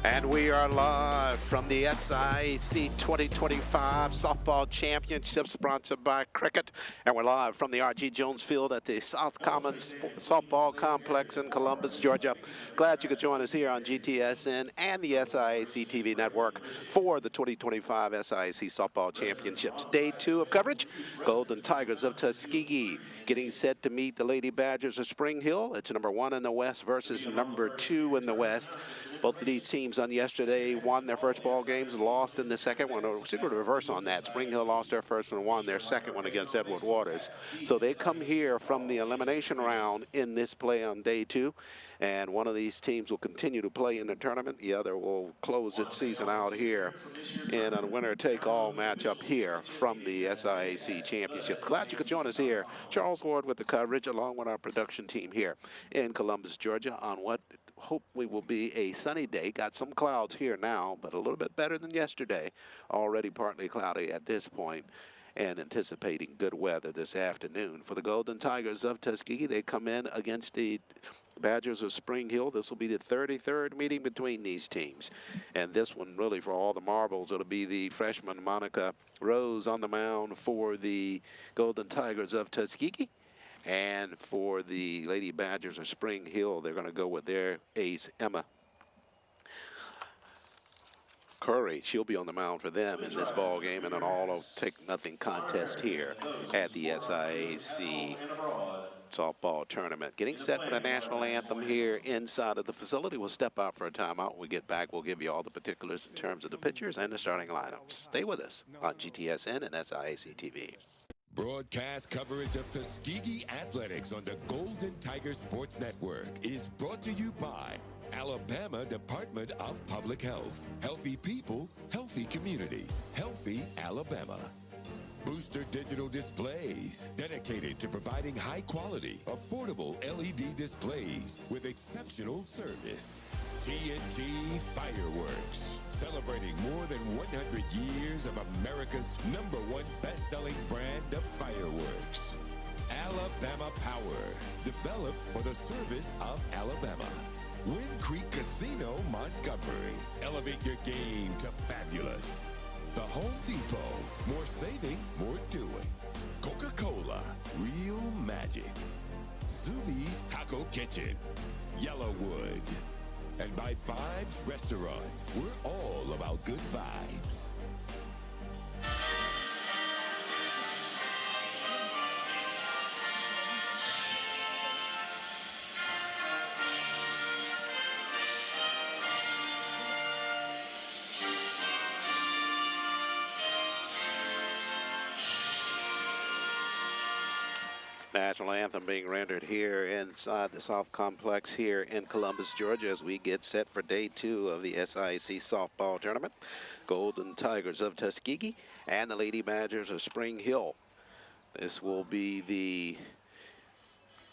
And we are live from the SIAC 2025 Softball Championships sponsored by Cricket. And we're live from the R.G. Jones Field at the South Commons Softball Complex in Columbus, Georgia. Glad you could join us here on GTSN and the SIAC TV network for the 2025 SIAC Softball Championships. Day 2 of coverage. Golden Tigers of Tuskegee getting set to meet the Lady Badgers of Spring Hill. It's number 1 in the West versus number 2 in the West. Both of these teams on yesterday won their first ball games, lost in the second one. We'll see the reverse on that. Spring Hill lost their first one, won their second one against Edward Waters. So they come here from the elimination round in this play on day 2. And one of these teams will continue to play in the tournament. The other will close its season out here in a winner-take-all matchup here from the SIAC Championship. Glad you could join us here. Charles Ward with the coverage, along with our production team here in Columbus, Georgia, on what hopefully will be a sunny day. Got some clouds here now, but a little bit better than yesterday. Already partly cloudy at this point, and anticipating good weather this afternoon. For the Golden Tigers of Tuskegee, they come in against the Badgers of Spring Hill. This will be the 33rd meeting between these teams. And this one, really, for all the marbles, it'll be the freshman Monica Rose on the mound for the Golden Tigers of Tuskegee. And for the Lady Badgers of Spring Hill, they're going to go with their ace, Emma Curry. She'll be on the mound for them in this ball game in an all-take-nothing contest here at the SIAC softball tournament. Getting set for the national anthem here inside of the facility. We'll step out for a timeout. When we get back, we'll give you all the particulars in terms of the pitchers and the starting lineups. Stay with us on GTSN and SIAC TV. Broadcast coverage of Tuskegee Athletics on the Golden Tiger Sports Network is brought to you by Alabama Department of Public Health. Healthy people, healthy communities, healthy Alabama. Booster Digital Displays, dedicated to providing high-quality, affordable LED displays with exceptional service. TNT Fireworks, celebrating more than 100 years of America's #1 best-selling brand of fireworks. Alabama Power, developed for the service of Alabama. Wind Creek Casino, Montgomery. Elevate your game to fabulous. The Home Depot, more saving, more doing. Coca-Cola, real magic. Zuby's Taco Kitchen, Yellowwood. And by Vibes Restaurant, we're all about good vibes. National anthem being rendered here inside the South Complex here in Columbus, Georgia, as we get set for day 2 of the SIAC softball tournament. Golden Tigers of Tuskegee and the Lady Badgers of Spring Hill. This will be the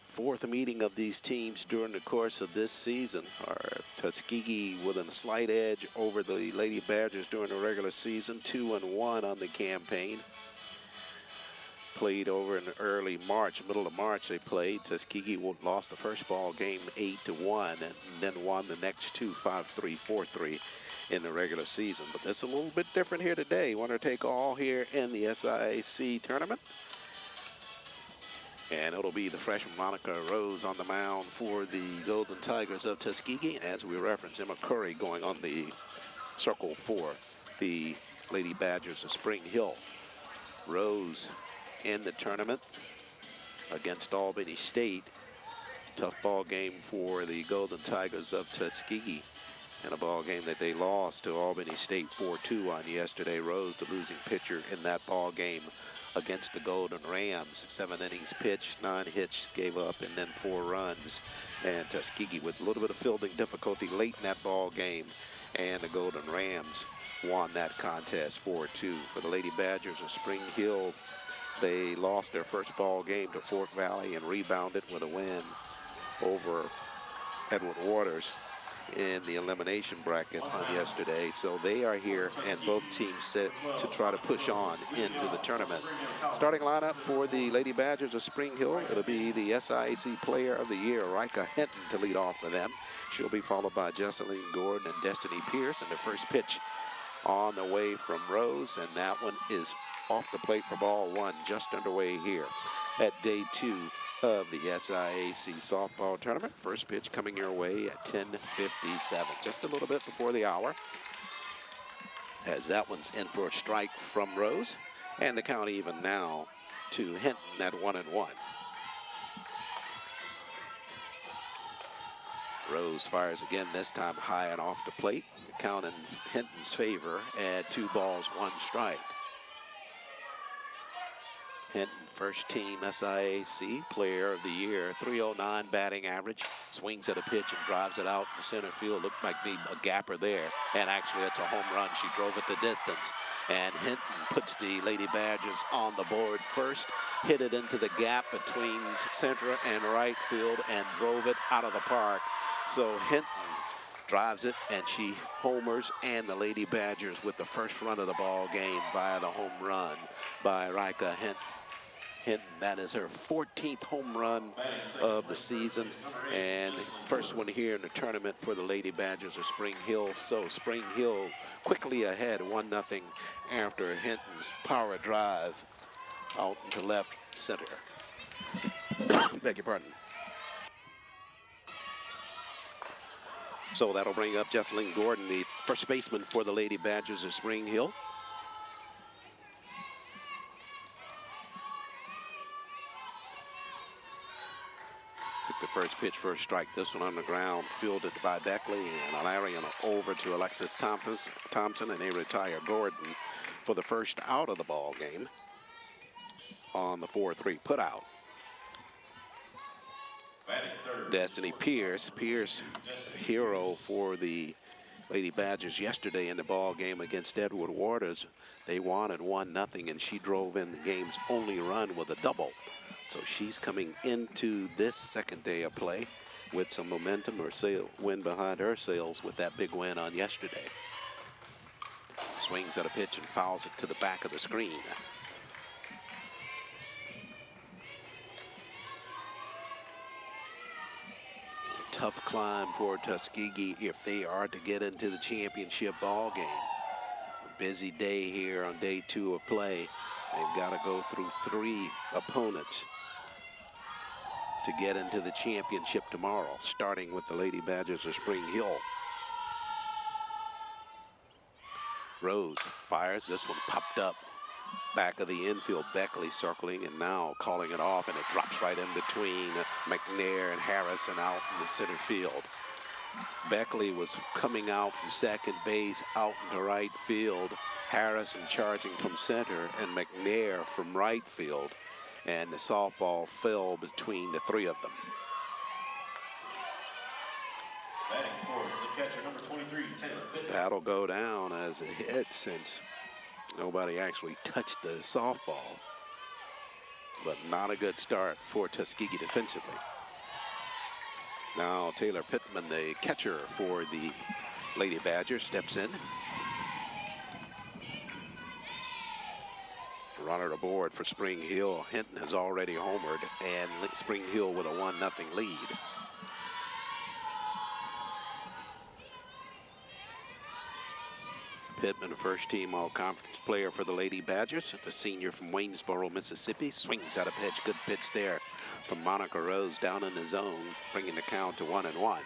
4th meeting of these teams during the course of this season. Tuskegee with a slight edge over the Lady Badgers during the regular season, 2-1 on the campaign. Played over in early March, middle of March they played. Tuskegee lost the first ball game 8-1 and then won the next 2, 5-3, 4-3 in the regular season. But this is a little bit different here today. Winner take all here in the SIAC tournament. And it'll be the freshman Monica Rose on the mound for the Golden Tigers of Tuskegee. As we reference, Emma Curry going on the circle for the Lady Badgers of Spring Hill. Rose in the tournament against Albany State. Tough ball game for the Golden Tigers of Tuskegee, and a ball game that they lost to Albany State 4-2 on yesterday. Rose, the losing pitcher in that ball game against the Golden Rams. 7 innings pitched, 9 hits, gave up, and then 4 runs. And Tuskegee with a little bit of fielding difficulty late in that ball game, and the Golden Rams won that contest 4-2. For the Lady Badgers of Spring Hill, they lost their first ball game to Fort Valley and rebounded with a win over Edward Waters in the elimination bracket on yesterday. So they are here, and both teams set to try to push on into the tournament. Starting lineup for the Lady Badgers of Spring Hill, it'll be the SIAC Player of the Year, Rika Hinton, to lead off for them. She'll be followed by Jesseline Gordon and Destiny Pierce, and the first pitch on the way from Rose, and that one is off the plate for ball one, just underway here at day 2 of the SIAC softball tournament. First pitch coming your way at 10:57, just a little bit before the hour, as that one's in for a strike from Rose, and the count even now to Hinton at 1-1. Rose fires again, this time high and off the plate. The count in Hinton's favor at 2 balls, 1 strike. Hinton, first team SIAC Player of the Year, 309 batting average. Swings at a pitch and drives it out in the center field. Looked like a gapper there, and actually it's a home run. She drove it the distance, and Hinton puts the Lady Badgers on the board first. Hit it into the gap between center and right field and drove it out of the park. So Hinton drives it, and she homers, and the Lady Badgers with the first run of the ball game via the home run by Rika Hinton. That is her 14th home run of the season, and first one here in the tournament for the Lady Badgers of Spring Hill. So Spring Hill quickly ahead, 1-0 after Hinton's power drive out into left center. Beg your pardon. So that'll bring up Jesseline Gordon, the first baseman for the Lady Badgers of Spring Hill. Took the first pitch for a strike. This one on the ground, fielded by Beckley, and Larian over to Alexis Thompson, and they retire Gordon for the first out of the ball game on the 4-3 putout. Destiny Pierce, hero for the Lady Badgers yesterday in the ball game against Edward Waters. They won at 1-0, and she drove in the game's only run with a double. So she's coming into this second day of play with some momentum or wind behind her sails with that big win on yesterday. Swings at a pitch and fouls it to the back of the screen. Tough climb for Tuskegee if they are to get into the championship ball game. A busy day here on day 2 of play. They've got to go through 3 opponents to get into the championship tomorrow, starting with the Lady Badgers of Spring Hill. Rose fires. This one popped up back of the infield. Beckley circling and now calling it off, and it drops right in between McNair and Harrison out in the center field. Beckley was coming out from second base out into right field. Harrison charging from center and McNair from right field, and the softball fell between the 3 of them. Batting for the catcher, number 23, Taylor Pittman. That'll go down as a hit since nobody actually touched the softball, but not a good start for Tuskegee defensively. Now Taylor Pittman, the catcher for the Lady Badgers, steps in. Runner aboard for Spring Hill. Hinton has already homered, and Spring Hill with a 1-0 lead. Pittman, a first-team all-conference player for the Lady Badgers, the senior from Waynesboro, Mississippi. Swings at a pitch, good pitch there from Monica Rose down in the zone, bringing the count to 1-1.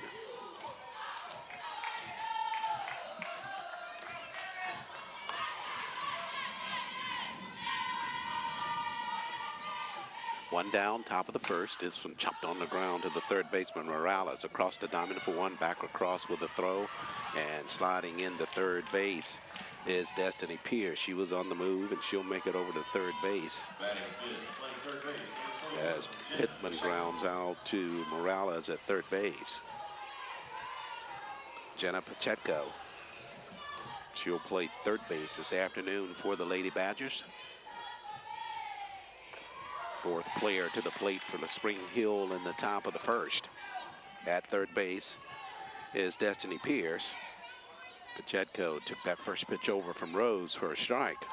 One down, top of the first. This one chopped on the ground to the third baseman, Morales, across the diamond for one, back across with a throw, and sliding into third base is Destiny Pierce. She was on the move, and she'll make it over to third base. As Pittman grounds out to Morales at third base. Jenna Pacheco, she'll play third base this afternoon for the Lady Badgers. Fourth player to the plate for the Spring Hill in the top of the first. At third base is Destiny Pierce. Pacheco took that first pitch over from Rose for a strike.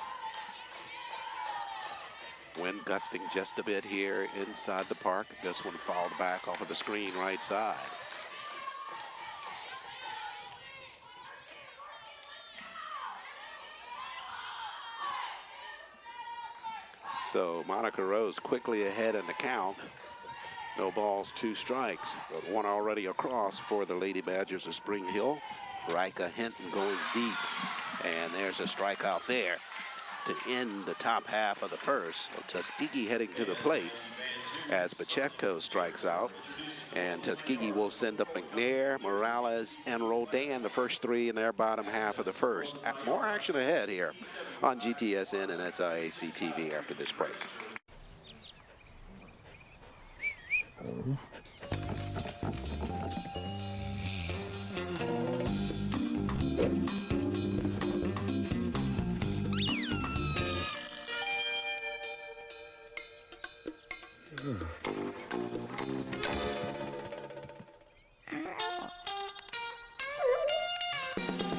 Wind gusting just a bit here inside the park. This one fouled back off of the screen right side. So Monica Rose quickly ahead in the count. No balls, 2 strikes, but one already across for the Lady Badgers of Spring Hill. Rika Hinton going deep, and there's a strikeout there to end the top half of the first. So Tuskegee heading to the plate as Pacheco strikes out, and Tuskegee will send up McNair, Morales, and Roldan, the first 3 in their bottom half of the first. More action ahead here on GTSN and SIAC TV after this break.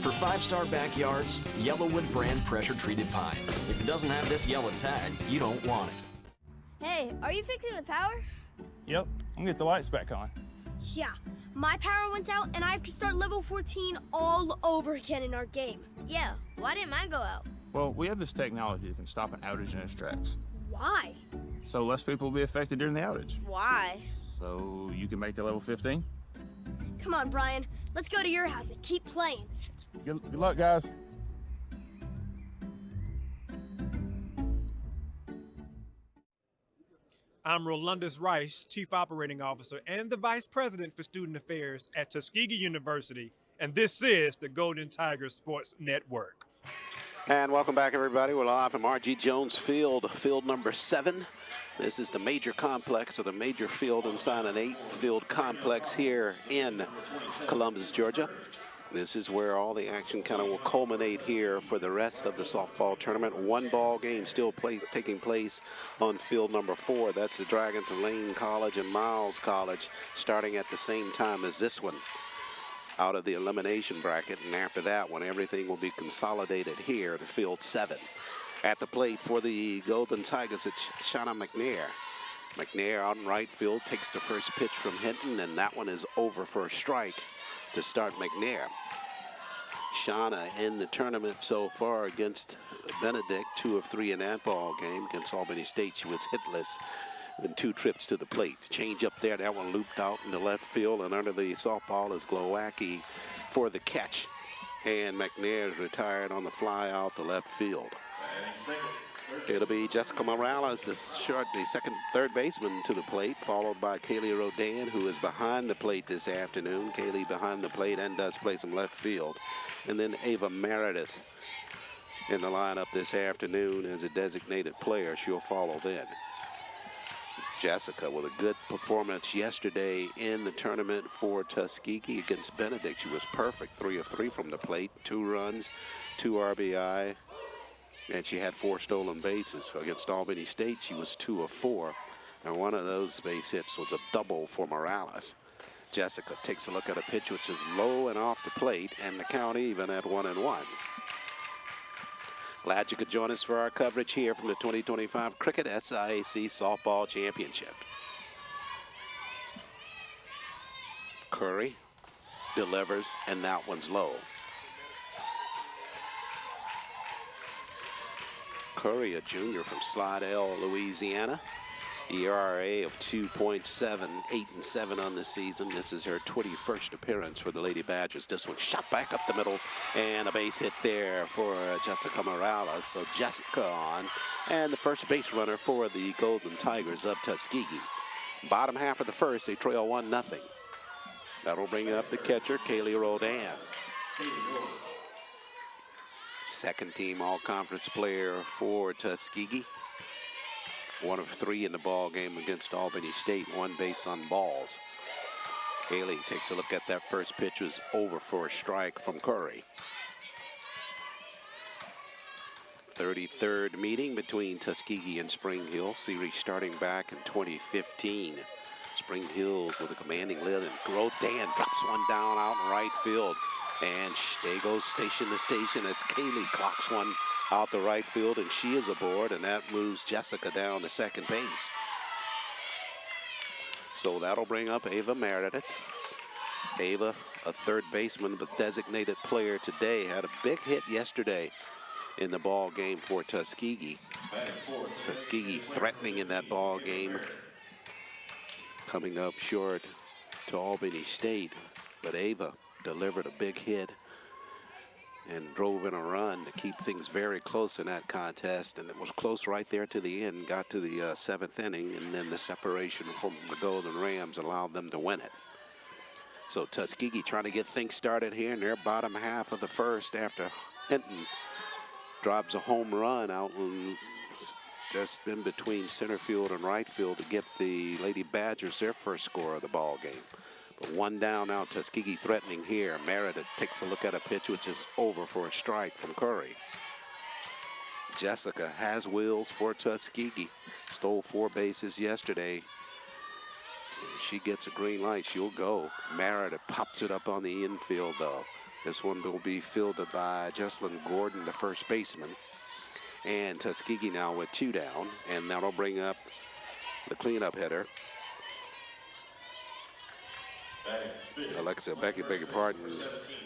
For 5-star backyards, Yellowwood brand pressure-treated pine. If it doesn't have this yellow tag, you don't want it. Hey, are you fixing the power? Yep, I'm gonna get the lights back on. Yeah, my power went out and I have to start level 14 all over again in our game. Yeah, why didn't mine go out? Well, we have this technology that can stop an outage in its tracks. Why? So less people will be affected during the outage. Why? So you can make the level 15? Come on, Brian. Let's go to your house and keep playing. Good luck, guys. I'm Rolandus Rice, Chief Operating Officer and the Vice President for Student Affairs at Tuskegee University, and this is the Golden Tiger Sports Network. And welcome back, everybody. We're live from R.G. Jones Field, field number 7. This is the major complex, or the major field inside an 8-field complex here in Columbus, Georgia. This is where all the action kind of will culminate here for the rest of the softball tournament. One ball game still taking place on field number 4. That's the Dragons of Lane College and Miles College starting at the same time as this one out of the elimination bracket. And after that one, everything will be consolidated here to field 7. At the plate for the Golden Tigers, it's Shauna McNair. McNair out in right field takes the first pitch from Hinton, and that one is over for a strike to start McNair. Shauna in the tournament so far against Benedict, 2 of 3 in that ball game. Against Albany State, she was hitless in 2 trips to the plate. Change up there, that one looped out in the left field, and under the softball is Glowacki for the catch. And McNair is retired on the fly out to left field. It'll be Jessica Morales, the third baseman to the plate, followed by Kaylee Rodan, who is behind the plate this afternoon. Kaylee behind the plate and does play some left field. And then Ava Meredith in the lineup this afternoon as a designated player. She'll follow then. Jessica with a good performance yesterday in the tournament for Tuskegee against Benedict. She was perfect, 3 of 3 from the plate, 2 runs, 2 RBI. And she had 4 stolen bases. Against Albany State, she was 2 of 4. And one of those base hits was a double for Morales. Jessica takes a look at a pitch which is low and off the plate, and the count even at 1-1. Glad you could join us for our coverage here from the 2025 Cricket SIAC Softball Championship. Curry delivers, and that one's low. Curry, a junior from Slidell, Louisiana. ERA of 2.7, 8-7 on the season. This is her 21st appearance for the Lady Badgers. This one shot back up the middle, and a base hit there for Jessica Morales. So Jessica on, and the first base runner for the Golden Tigers of Tuskegee. Bottom half of the first, they trail 1-0. That'll bring up the catcher, Kaylee Rodan. Second team all-conference player for Tuskegee. 1 of 3 in the ball game against Albany State, 1 base on balls. Haley takes a look at that first pitch, was over for a strike from Curry. 33rd meeting between Tuskegee and Spring Hill, series starting back in 2015. Spring Hills with a commanding lead, and Grodan drops one down out in right field. And they go station to station as Kaylee clocks one out the right field, and she is aboard, and that moves Jessica down to second base. So that'll bring up Ava Meredith. Ava, a third baseman, but designated player today, had a big hit yesterday in the ball game for Tuskegee. Tuskegee threatening in that ball game, coming up short to Albany State, but Ava delivered a big hit and drove in a run to keep things very close in that contest, and it was close right there to the end. Got to the 7th inning, and then the separation from the Golden Rams allowed them to win it. So Tuskegee trying to get things started here in their bottom half of the first after Hinton drives a home run out in just in between center field and right field to get the Lady Badgers their first score of the ball game. But one down now, Tuskegee threatening here. Meredith takes a look at a pitch which is over for a strike from Curry. Jessica has wheels for Tuskegee. Stole 4 bases yesterday. If she gets a green light, she'll go. Meredith pops it up on the infield though. This one will be fielded by Jesslyn Gordon, the first baseman. And Tuskegee now with 2 down, and that'll bring up the cleanup hitter.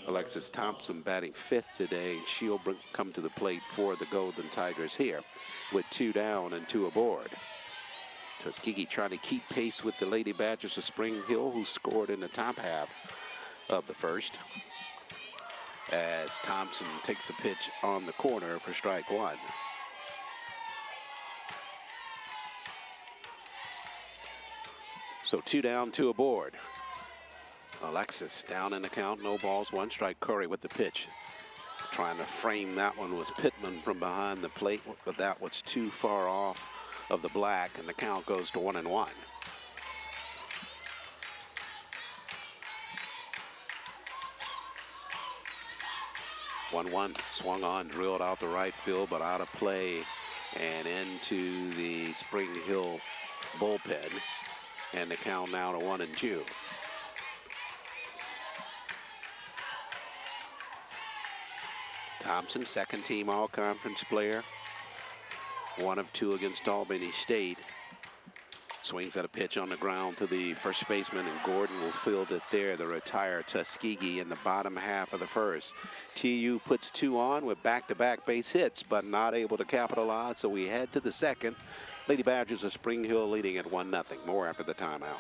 Alexis Thompson batting 5th today. She'll come to the plate for the Golden Tigers here with 2 down and 2 aboard. Tuskegee trying to keep pace with the Lady Badgers of Spring Hill, who scored in the top half of the first, as Thompson takes a pitch on the corner for strike 1. So 2 down, 2 aboard. Alexis down in the count, no balls, 1 strike. Curry with the pitch. Trying to frame that one was Pittman from behind the plate, but that was too far off of the black, and the count goes to 1-1. One swung on, drilled out to right field, but out of play and into the Spring Hill bullpen, and the count now to 1-2. Thompson, second team all-conference player. 1 of 2 against Albany State. Swings at a pitch on the ground to the first baseman, and Gordon will field it there. The retired Tuskegee in the bottom half of the first. TU puts 2 on with back-to-back base hits, but not able to capitalize, so we head to the second. Lady Badgers of Spring Hill leading at 1-0. More after the timeout.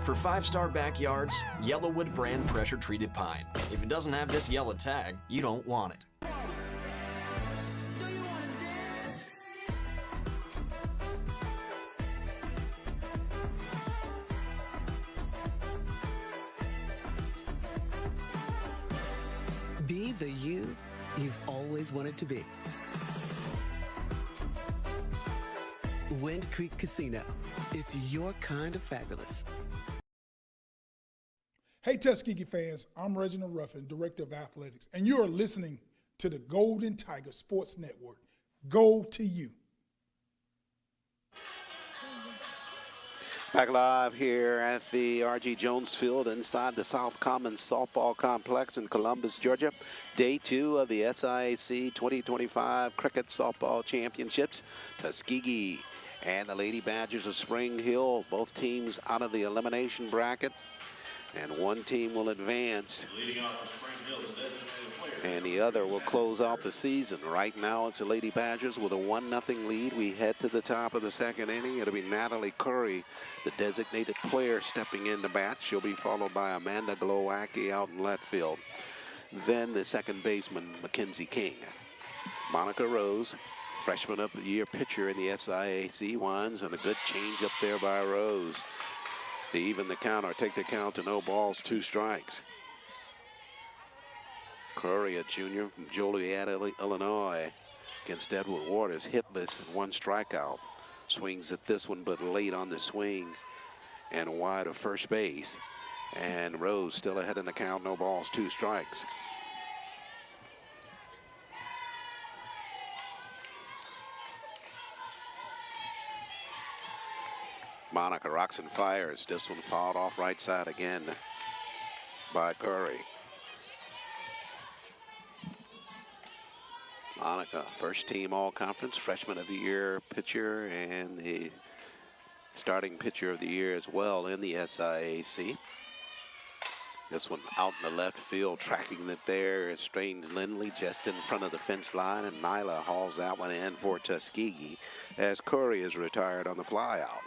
For 5-star backyards, Yellowwood brand pressure-treated pine. If it doesn't have this yellow tag, you don't want it. Be the you you've always wanted to be. Wind Creek Casino. It's your kind of fabulous. Hey, Tuskegee fans, I'm Reginald Ruffin, Director of Athletics, and you are listening to the Golden Tiger Sports Network. Go to you. Back live here at the R.G. Jones Field inside the South Commons Softball Complex in Columbus, Georgia. Day 2 of the SIAC 2025 Cricket Softball Championships. Tuskegee and the Lady Badgers of Spring Hill, both teams out of the elimination bracket. And one team will advance, and the other will close out the season. Right now, it's the Lady Badgers with a 1-0 lead. We head to the top of the second inning. It'll be Natalie Curry, the designated player, stepping in to bat. She'll be followed by Amanda Glowacki out in left field. Then the second baseman, Mackenzie King. Monica Rose, freshman of the year pitcher in the SIAC, winds, and a good change up there by Rose to even the count or take the count to no balls, 2 strikes. Curry, a junior from Joliet, Illinois, against Edward Waters, hitless and 1 strikeout. Swings at this one, but late on the swing and wide of first base. And Rose still ahead in the count, no balls, 2 strikes. Monica rocks and fires. This one fouled off right side again by Curry. Monica, first team all-conference, freshman of the year pitcher, and the starting pitcher of the year as well in the SIAC. This one out in the left field, tracking it there is Strange Lindley just in front of the fence line, and Nyla hauls that one in for Tuskegee as Curry is retired on the flyout.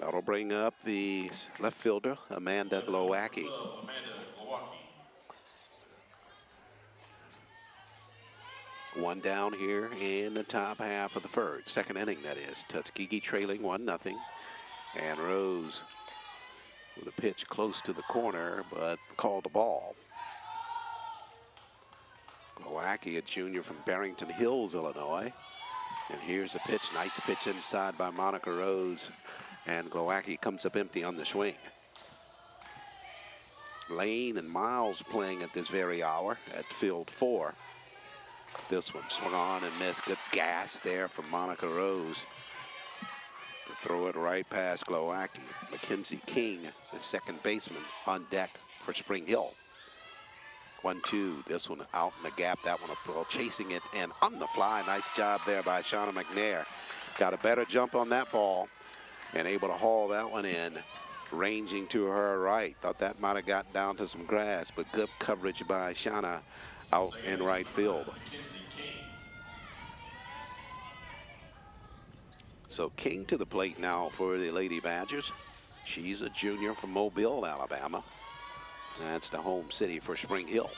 That'll bring up the left fielder, Amanda Glowacki. One down here in the top half of the second inning, that is. Tuskegee trailing 1-0. And Rose with a pitch close to the corner, but called a ball. Glowacki, a junior from Barrington Hills, Illinois. And here's a pitch, nice pitch inside by Monica Rose. And Glowacki comes up empty on the swing. Lane and Miles playing at this very hour at field 4. This one swung on and missed. Good gas there from Monica Rose to throw it right past Glowacki. Mackenzie King, the second baseman, on deck for Spring Hill. 1-2. This one out in the gap. That one up, chasing it and on the fly. Nice job there by Shauna McNair. Got a better jump on that ball and able to haul that one in, ranging to her right. Thought that might have got down to some grass, but good coverage by Shauna out in right field. So King to the plate now for the Lady Badgers. She's a junior from Mobile, Alabama. That's the home city for Spring Hill.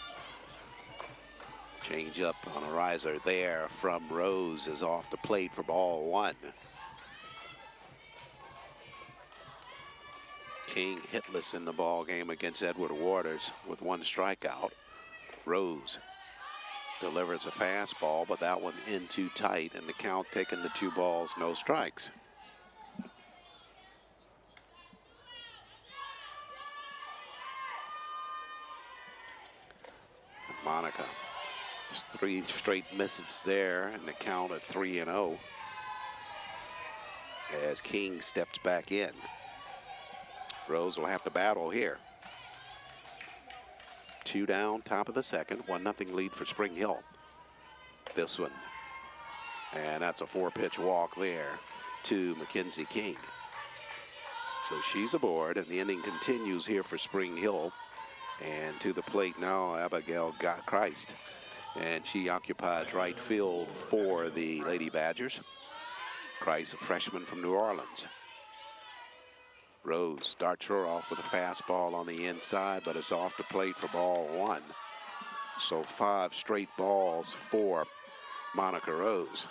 Change up on a riser there from Rose is off the plate for ball 1. King hitless in the ball game against Edward Waters with 1 strikeout. Rose delivers a fastball, but that one in too tight, and the count taking the 2 balls, no strikes. Monica, 3 straight misses there, and the count at 3-0 as King steps back in. Rose will have to battle here. 2 down, top of the second, 1-0 lead for Spring Hill. This one, and that's a 4-pitch walk there to Mackenzie King. So she's aboard, and the inning continues here for Spring Hill. And to the plate now, Abigail Christ, and she occupies right field for the Lady Badgers. Christ, a freshman from New Orleans. Rose starts her off with a fastball on the inside, but it's off the plate for ball 1. So 5 straight balls for Monica Rose.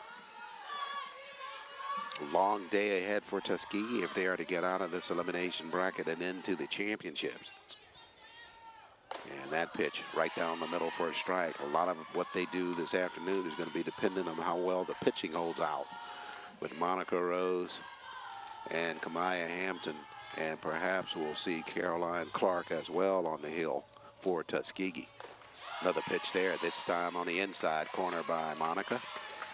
A long day ahead for Tuskegee if they are to get out of this elimination bracket and into the championships. And that pitch right down the middle for a strike. A lot of what they do this afternoon is going to be dependent on how well the pitching holds out with Monica Rose and Kamaya Hampton. And perhaps we'll see Caroline Clark as well on the hill for Tuskegee. Another pitch there, this time on the inside corner by Monica.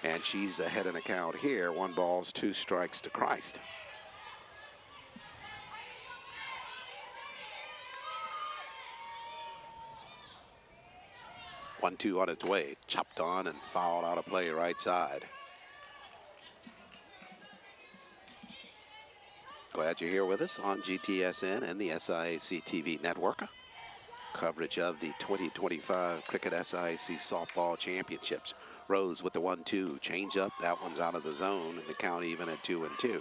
And she's ahead in the count here. 1 ball, 2 strikes to Christ. One-two on its way, chopped on and fouled out of play right side. Glad you're here with us on GTSN and the SIAC TV network. Coverage of the 2025 Cricket SIAC Softball Championships. Rose with the 1-2, change up, that one's out of the zone, and the count even at 2-2.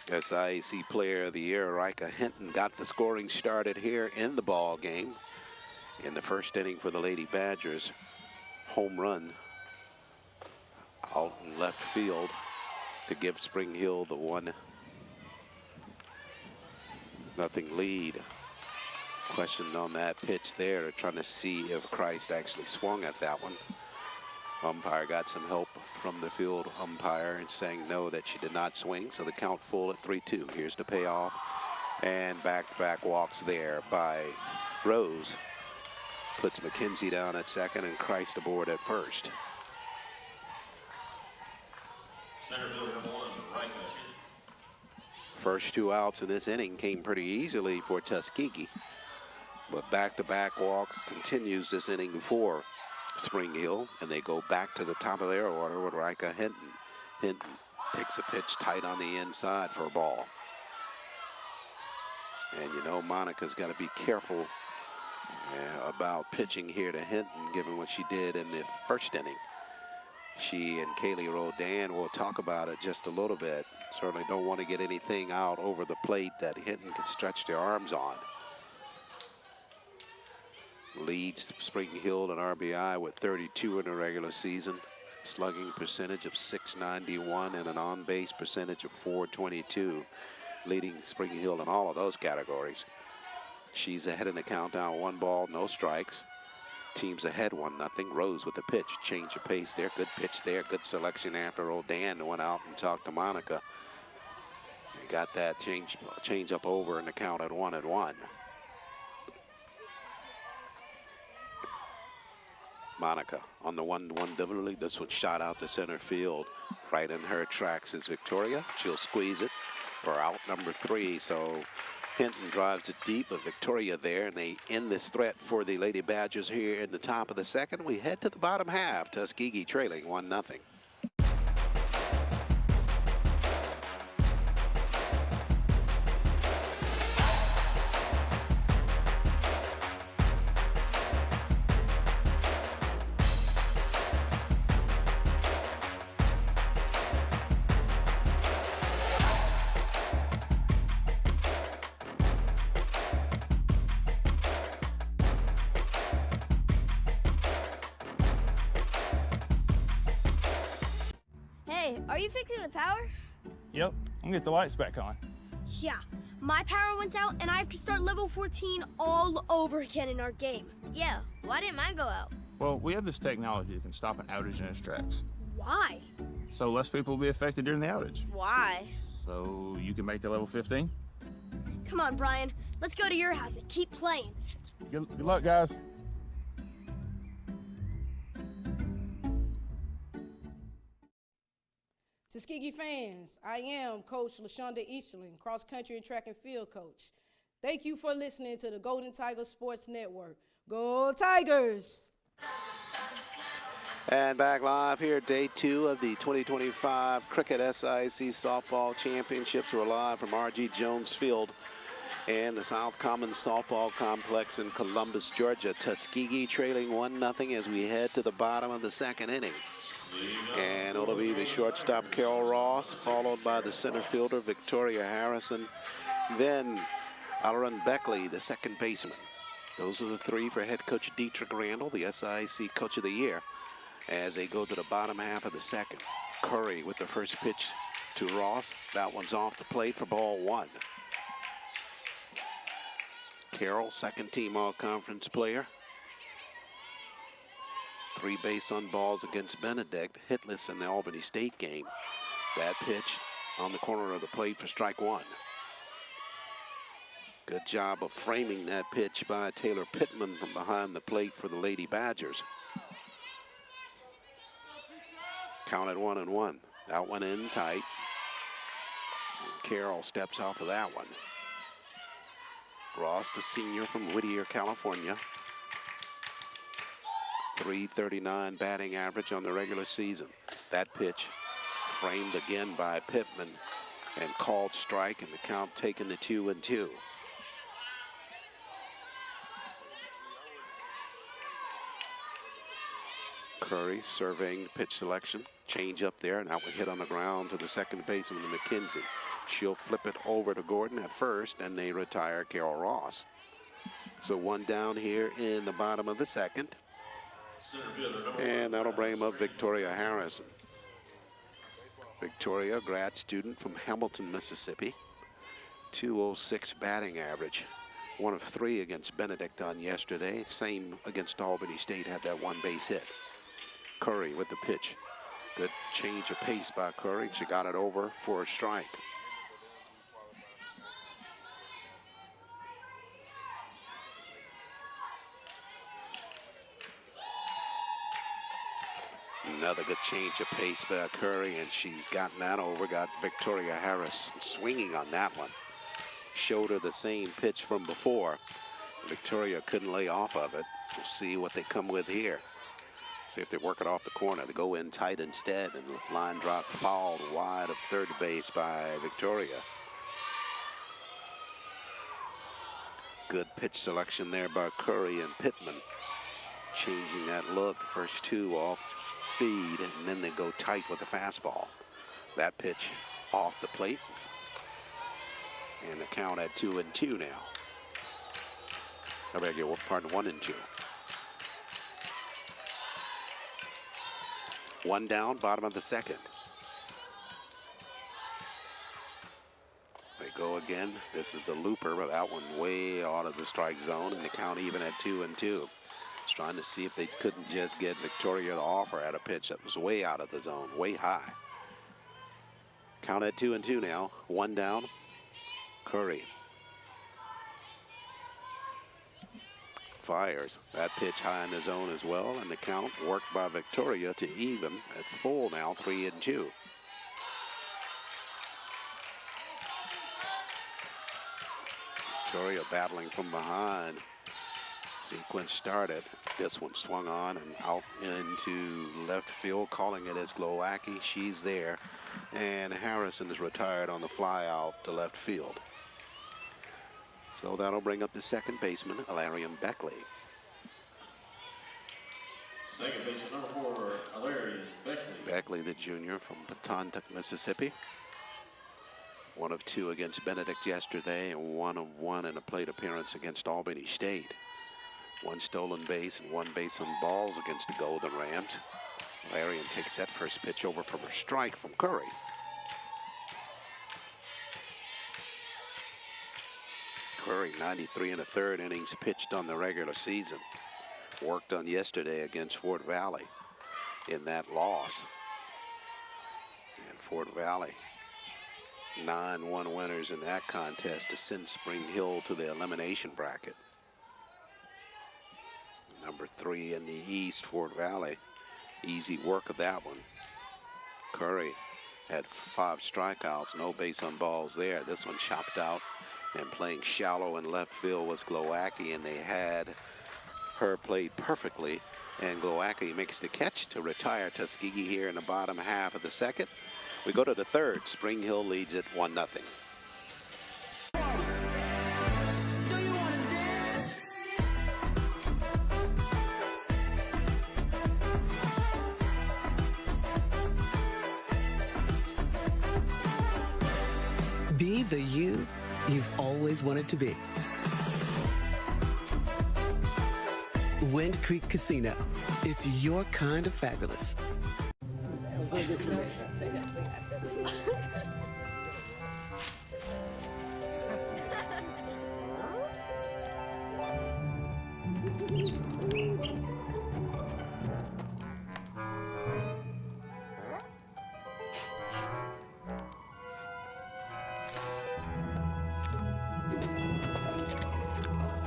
SIAC Player of the Year, Rika Hinton, got the scoring started here in the ball game. In the first inning for the Lady Badgers, home run out in left field to give Spring Hill the 1-0 lead. Questioned on that pitch there, trying to see if Christ actually swung at that one. Umpire got some help from the field umpire and saying no, that she did not swing. So the count full at 3-2. Here's the payoff. And back-to-back walks there by Rose. Puts McKenzie down at second and Christ aboard at first. Center fielder number 1, Riker. First 2 outs in this inning came pretty easily for Tuskegee. But back-to-back walks continues this inning for Spring Hill, and they go back to the top of their order with Rika Hinton. Hinton takes a pitch tight on the inside for a ball. And you know Monica's got to be careful about pitching here to Hinton, given what she did in the first inning. She and Kaylee Rodan will talk about it just a little bit. Certainly don't want to get anything out over the plate that Hinton can stretch their arms on. Leads Spring Hill in RBI with 32 in the regular season. Slugging percentage of .691 and an on-base percentage of .422. Leading Spring Hill in all of those categories. She's ahead in the countdown, 1 ball, no strikes. Team's ahead 1-0. Rose with the pitch, change of pace there. Good pitch there, good selection after Rodan went out and talked to Monica. They got that change up over in the count at 1-1. Monica on the 1-1 delivery. This one shot out to center field. Right in her tracks is Victoria. She'll squeeze it for out number 3. So Hinton drives it deep, but Victoria there, and they end this threat for the Lady Badgers here in the top of the second. We head to the bottom half. Tuskegee trailing 1-0. Hey, are you fixing the power? Yep, I'm gonna get the lights back on. Yeah, my power went out and I have to start level 14 all over again in our game. Yeah, why didn't mine go out? Well, we have this technology that can stop an outage in its tracks. Why? So less people will be affected during the outage. Why? So you can make the level 15? Come on, Brian. Let's go to your house and keep playing. Good luck, guys. Tuskegee fans, I am Coach LaShonda Easterling, cross-country and track and field coach. Thank you for listening to the Golden Tiger Sports Network. Go Tigers! And back live here, day 2 of the 2025 Cricket SIAC Softball Championships. We're live from R.G. Jones Field and the South Commons Softball Complex in Columbus, Georgia. Tuskegee trailing 1-0 as we head to the bottom of the second inning. And it'll be the shortstop Carol Ross, followed by the center fielder Victoria Harrison. Then Aaron Beckley, the second baseman. Those are the 3 for head coach Dietrich Randall, the SIAC Coach of the Year, as they go to the bottom half of the second. Curry with the first pitch to Ross. That one's off the plate for ball 1. Carroll, second team all-conference player. 3 base on balls against Benedict, hitless in the Albany State game. That pitch on the corner of the plate for strike 1. Good job of framing that pitch by Taylor Pittman from behind the plate for the Lady Badgers. Counted 1-1. That one in tight. Carroll steps off of that one. Ross, the senior from Whittier, California. .339 batting average on the regular season. That pitch framed again by Pittman and called strike, and the count taken to 2-2. Curry surveying the pitch selection. Change up there, and that one hit on the ground to the second baseman, McKenzie. She'll flip it over to Gordon at first, and they retire Carol Ross. So 1 down here in the bottom of the second. And that'll bring up Victoria Harrison. Victoria, grad student from Hamilton, Mississippi. .206 batting average. 1 of 3 against Benedict on yesterday. Same against Albany State, had that 1 base hit. Curry with the pitch. Good change of pace by Curry. She got it over for a strike. Another good change of pace by Curry, and she's gotten that over. Got Victoria Harris swinging on that one. Showed her the same pitch from before. Victoria couldn't lay off of it. We'll see what they come with here. See if they work it off the corner. They go in tight instead, and the line drop fouled wide of third base by Victoria. Good pitch selection there by Curry and Pittman. Changing that look. First 2 off speed, and then they go tight with the fastball. That pitch off the plate. And the count at 2-2 now. I beg your pardon, 1-2. 1 down, bottom of the second. They go again. This is a looper, but that one way out of the strike zone, and the count even at 2-2. Just trying to see if they couldn't just get Victoria to offer at a pitch that was way out of the zone, way high. Count at 2-2 now. 1 down. Curry fires that pitch high in the zone as well, and the count worked by Victoria to even at full now, 3-2. Victoria battling from behind. Sequence started. This one swung on and out into left field, calling it as Glowacki. She's there, and Harrison is retired on the fly out to left field. So that'll bring up the second baseman, Alarian Beckley. Second baseman, number 4, Alarian Beckley. Beckley, the junior from Patontuck, Mississippi. 1 of 2 against Benedict yesterday, and 1 of 1 in a plate appearance against Albany State. 1 stolen base and 1 base on balls against the Golden Rams. Alarian takes that first pitch over from a strike from Curry. Curry, 93 1/3 innings pitched on the regular season. Worked on yesterday against Fort Valley in that loss. And Fort Valley, 9-1 winners in that contest to send Spring Hill to the elimination bracket. Number 3 in the East, Fort Valley. Easy work of that one. Curry had 5 strikeouts, no base on balls there. This one chopped out, and playing shallow in left field was Glowacki, and they had her played perfectly, and Glowacki makes the catch to retire Tuskegee here in the bottom half of the second. We go to the third. Spring Hill leads it 1-0. Be the you you've always wanted to be. Wind Creek Casino. It's your kind of fabulous.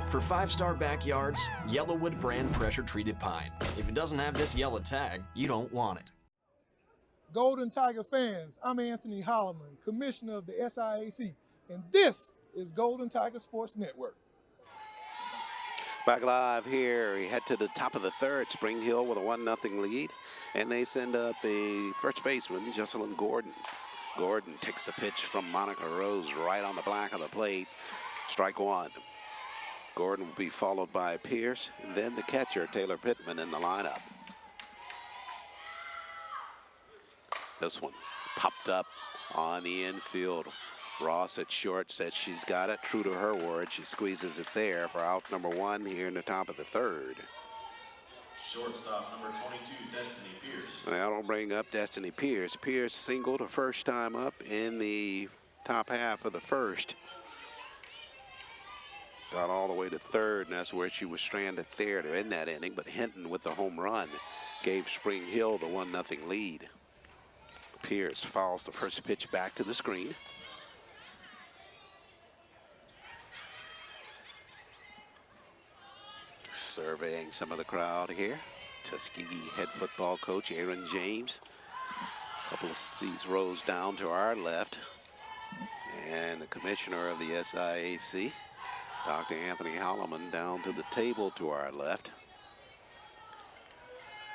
For 5-star backyards, Yellowwood brand pressure-treated pine. If it doesn't have this yellow tag, you don't want it. Golden Tiger fans, I'm Anthony Holloman, Commissioner of the SIAC, and this is Golden Tiger Sports Network. Back live here, we head to the top of the third. Spring Hill with a 1-0 lead, and they send up the first baseman, Jesselyn Gordon. Gordon takes a pitch from Monica Rose right on the back of the plate. Strike 1. Gordon will be followed by Pierce, and then the catcher, Taylor Pittman, in the lineup. This one popped up on the infield. Ross at short said she's got it. True to her word, she squeezes it there for out number 1 here in the top of the third. Shortstop, number 22, Destiny Pierce. That'll bring up Destiny Pierce. Pierce singled her first time up in the top half of the first. Got all the way to third, and that's where she was stranded there to end that inning. But Hinton with the home run gave Spring Hill the 1-0 lead. Pierce fouls the first pitch back to the screen. Surveying some of the crowd here. Tuskegee head football coach Aaron James. A couple of seats rows down to our left. And the commissioner of the SIAC, Dr. Anthony Holloman, down to the table to our left.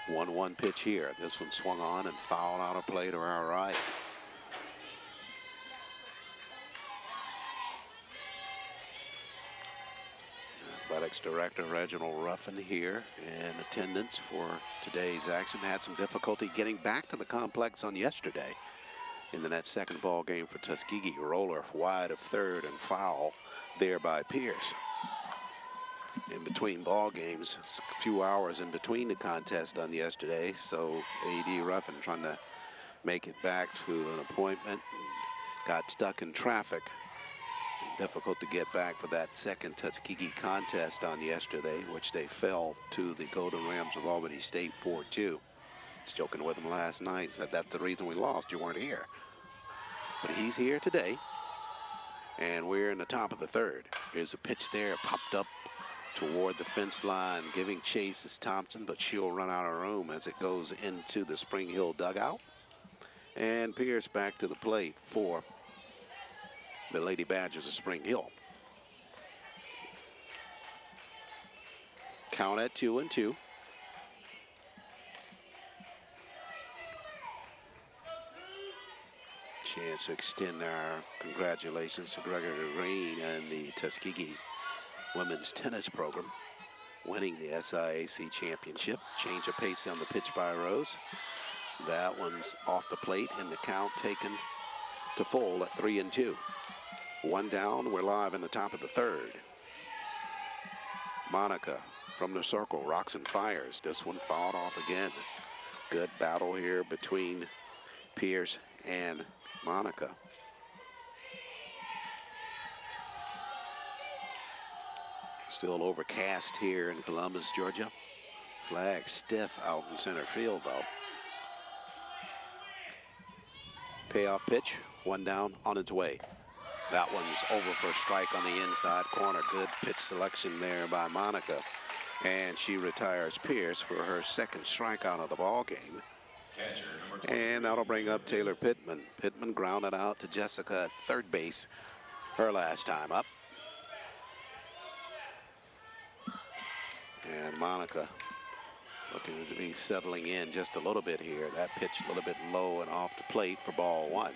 1-1 pitch here. This one swung on and fouled out of play to our right. Athletics Director Reginald Ruffin here in attendance for today's action. Had some difficulty getting back to the complex on yesterday in that second ball game for Tuskegee. Roller wide of third and foul there by Pierce. In between ball games, a few hours in between the contest on yesterday, so A.D. Ruffin trying to make it back to an appointment, got stuck in traffic. Difficult to get back for that second Tuskegee contest on yesterday, which they fell to the Golden Rams of Albany State 4-2. I was joking with him last night, said that's the reason we lost, you weren't here. But he's here today, and we're in the top of the third. Here's a pitch there, popped up toward the fence line. Giving chase is Thompson, but she'll run out of room as it goes into the Spring Hill dugout. And Pierce back to the plate for the Lady Badgers of Spring Hill. Count at 2-2. Chance to extend our congratulations to Gregory Green and the Tuskegee women's tennis program, winning the SIAC championship. Change of pace on the pitch by Rose. That one's off the plate, and the count taken to full at 3-2. One down, we're live in the top of the third. Monica from the circle, rocks and fires. This one fouled off again. Good battle here between Pierce and Monica. Still overcast here in Columbus, Georgia. Flag stiff out in center field, though. Payoff pitch, one down, on its way. That one's over for a strike on the inside corner. Good pitch selection there by Monica. And she retires Pierce for her second strikeout of the ball game. And that'll bring up Taylor Pittman. Pittman grounded out to Jessica at third base her last time up. And Monica looking to be settling in just a little bit here. That pitch a little bit low and off the plate for ball one.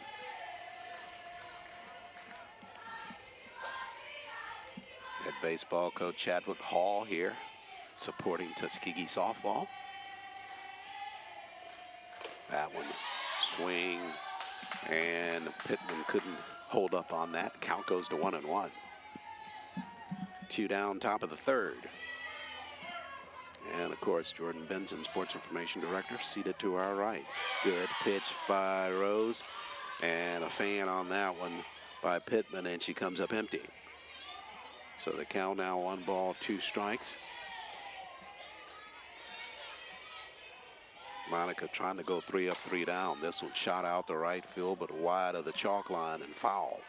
Head baseball coach Chadwick Hall here supporting Tuskegee softball. That one swing, and Pittman couldn't hold up on that. Count goes to 1-1. Two down, top of the third. And of course, Jordan Benson, Sports Information Director, seated to our right. Good pitch by Rose, and a fan on that one by Pittman, and she comes up empty. So the count now 1 ball, 2 strikes. Monica trying to go 3 up, 3 down. This one shot out to right field, but wide of the chalk line and foul.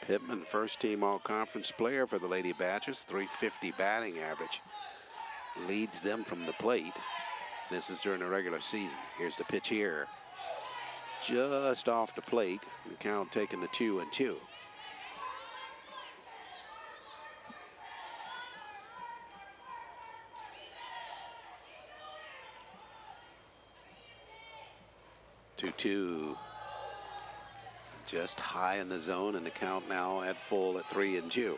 Pittman, first team all-conference player for the Lady Badgers, .350 batting average. Leads them from the plate. This is during the regular season. Here's the pitch here. Just off the plate, the count taken to 2-2. Two, just high in the zone, and the count now at full at 3-2.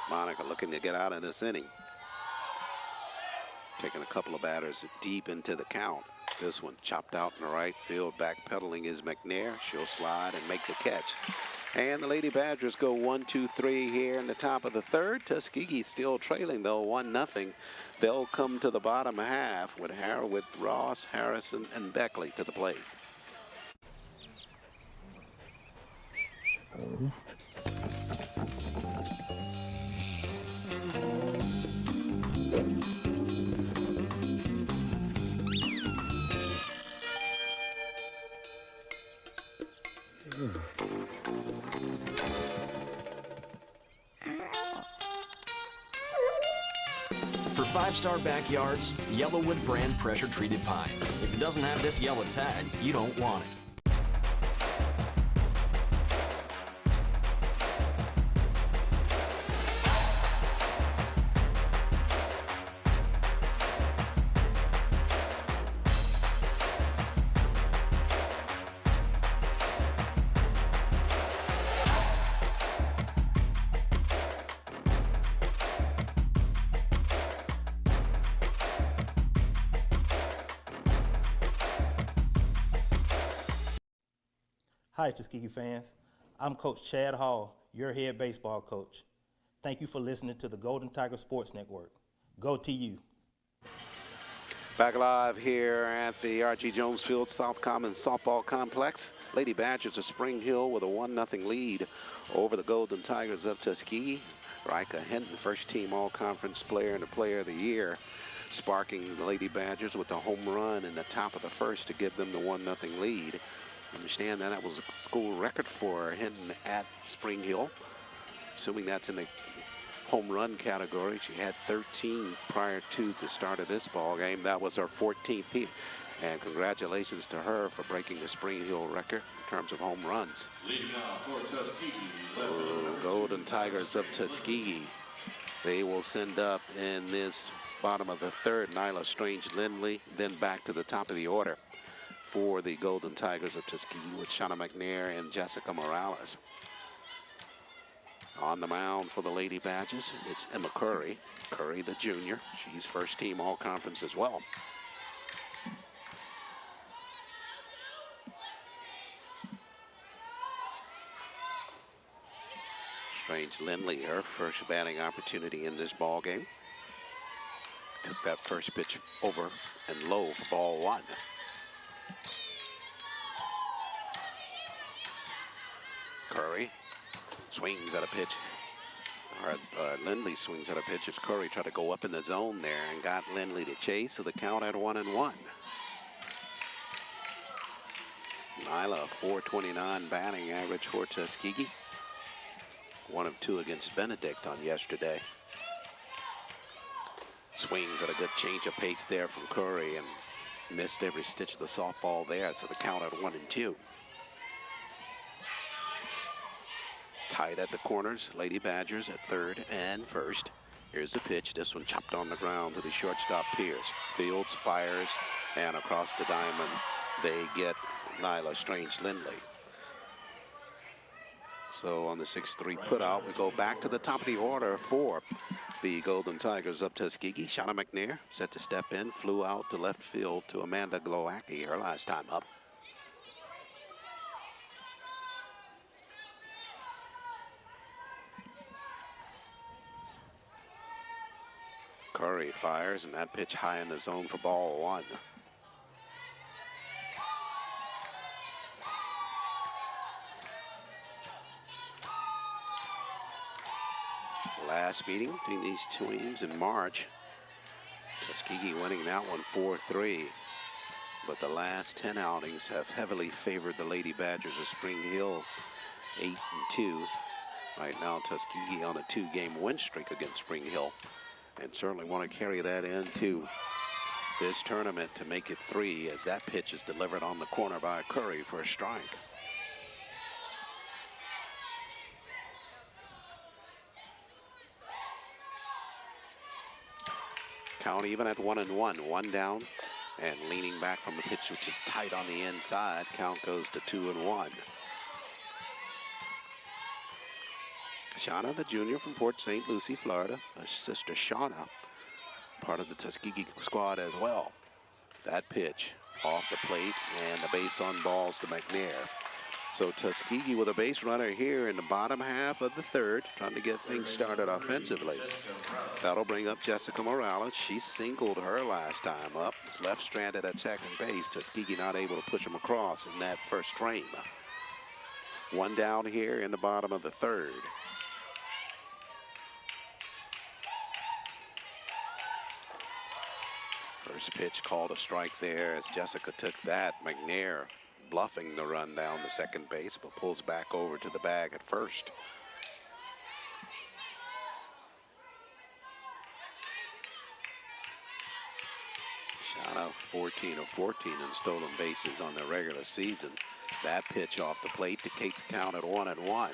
Monica looking to get out of this inning. Taking a couple of batters deep into the count. This one chopped out in the right field. Backpedaling is McNair. She'll slide and make the catch. And the Lady Badgers go 1, 2, 3 here in the top of the third. Tuskegee still trailing, though, 1-0. They'll come to the bottom half with Ross, Harrison, and Beckley to the plate. For 5-star backyards, Yellowwood brand pressure-treated pine. If it doesn't have this yellow tag, you don't want it. Hi, Tuskegee fans. I'm Coach Chad Hall, your head baseball coach. Thank you for listening to the Golden Tiger Sports Network. Go TU. Back live here at the R.G. Jones Field South Commons Softball Complex. Lady Badgers of Spring Hill with a 1-0 lead over the Golden Tigers of Tuskegee. Rika Hinton, first-team All-Conference Player and the Player of the Year, sparking the Lady Badgers with the home run in the top of the first to give them the 1-0 lead. Understand that was a school record for Hinton at Spring Hill. Assuming that's in the home run category. She had 13 prior to the start of this ball game. That was her 14th hit. And congratulations to her for breaking the Spring Hill record in terms of home runs. Leading off for Tuskegee. Golden Tigers of Tuskegee. They will send up in this bottom of the third Nyla Strange-Lindley, then back to the top of the order for the Golden Tigers of Tuskegee with Shauna McNair and Jessica Morales. On the mound for the Lady Badgers, it's Emma Curry. Curry, the junior. She's first team All-Conference as well. Strange-Lindley, her first batting opportunity in this ball game. Took that first pitch over and low for ball one. Curry swings at a pitch. Lindley swings at a pitch as Curry tried to go up in the zone there and got Lindley to chase, so the count at 1-1. Nyla, 429 batting average for Tuskegee. 1 of 2 against Benedict on yesterday. Swings at a good change of pace there from Curry and missed every stitch of the softball there, so the count at 1-2. Tied at the corners, Lady Badgers at third and first. Here's the pitch. This one chopped on the ground to the shortstop Pierce. Fields fires, and across the diamond, they get Nyla Strange-Lindley. So on the 6-3 put out, we go back to the top of the order for the Golden Tigers of Tuskegee. Shauna McNair set to step in, flew out to left field to Amanda Glowacki, her last time up. Curry fires, and that pitch high in the zone for ball one. Last meeting between these two teams in March. Tuskegee winning that one 4-3. But the last 10 outings have heavily favored the Lady Badgers of Spring Hill, 8-2. Right now, Tuskegee on a 2-game win streak against Spring Hill. And certainly want to carry that into this tournament to make it 3, as that pitch is delivered on the corner by Curry for a strike. Count even at 1-1, 1 down, and leaning back from the pitch, which is tight on the inside. Count goes to 2-1. Shauna, the junior from Port St. Lucie, Florida. Her sister Shauna, part of the Tuskegee squad as well. That pitch off the plate, and the base on balls to McNair. So Tuskegee with a base runner here in the bottom half of the third, trying to get things started offensively. That'll bring up Jessica Morales. She singled her last time up. Was left stranded at second base. Tuskegee not able to push him across in that first frame. One down here in the bottom of the third. First pitch called a strike there as Jessica took that. McNair bluffing the run down to second base, but pulls back over to the bag at first. Shauna 14 of 14 in stolen bases on the regular season. That pitch off the plate to keep the count at 1-1.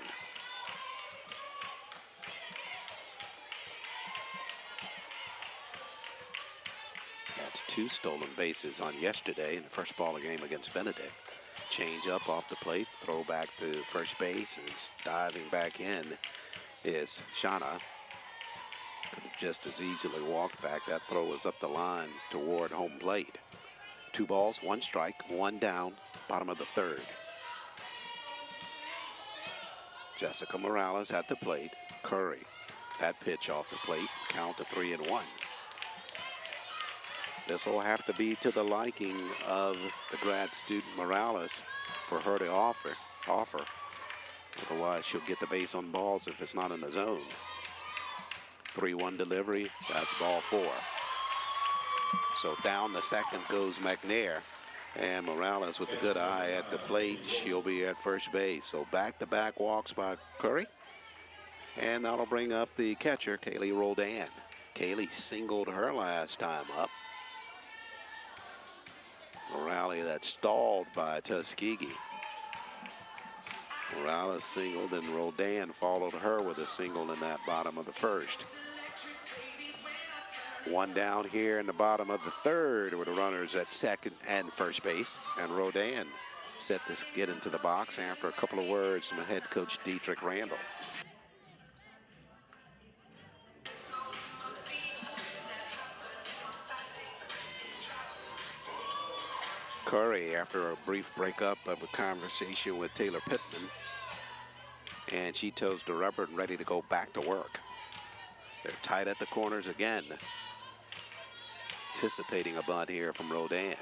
That's 2 stolen bases on yesterday in the first ball of the game against Benedict. Change up off the plate, throw back to first base, and diving back in is Shauna. Could have just as easily walked back. That throw was up the line toward home plate. 2 balls, 1 strike, 1 down, bottom of the third. Jessica Morales at the plate. Curry, that pitch off the plate, count to 3-1. This will have to be to the liking of the grad student Morales for her to offer. Otherwise, she'll get the base on balls if it's not in the zone. 3-1 delivery, that's ball 4. So down the second goes McNair, and Morales with a good eye at the plate. She'll be at first base. So back-to-back walks by Curry, and that'll bring up the catcher, Kaylee Roldan. Kaylee singled her last time up. A rally that stalled by Tuskegee. Morales singled, and Roldan followed her with a single in that bottom of the first. 1 down here in the bottom of the third with the runners at second and first base. And Roldan set to get into the box after a couple of words from head coach Dietrich Randall. Curry, after a brief breakup of a conversation with Taylor Pittman, and she toes the rubber and ready to go back to work. They're tight at the corners again. Anticipating a bunt here from Roldan.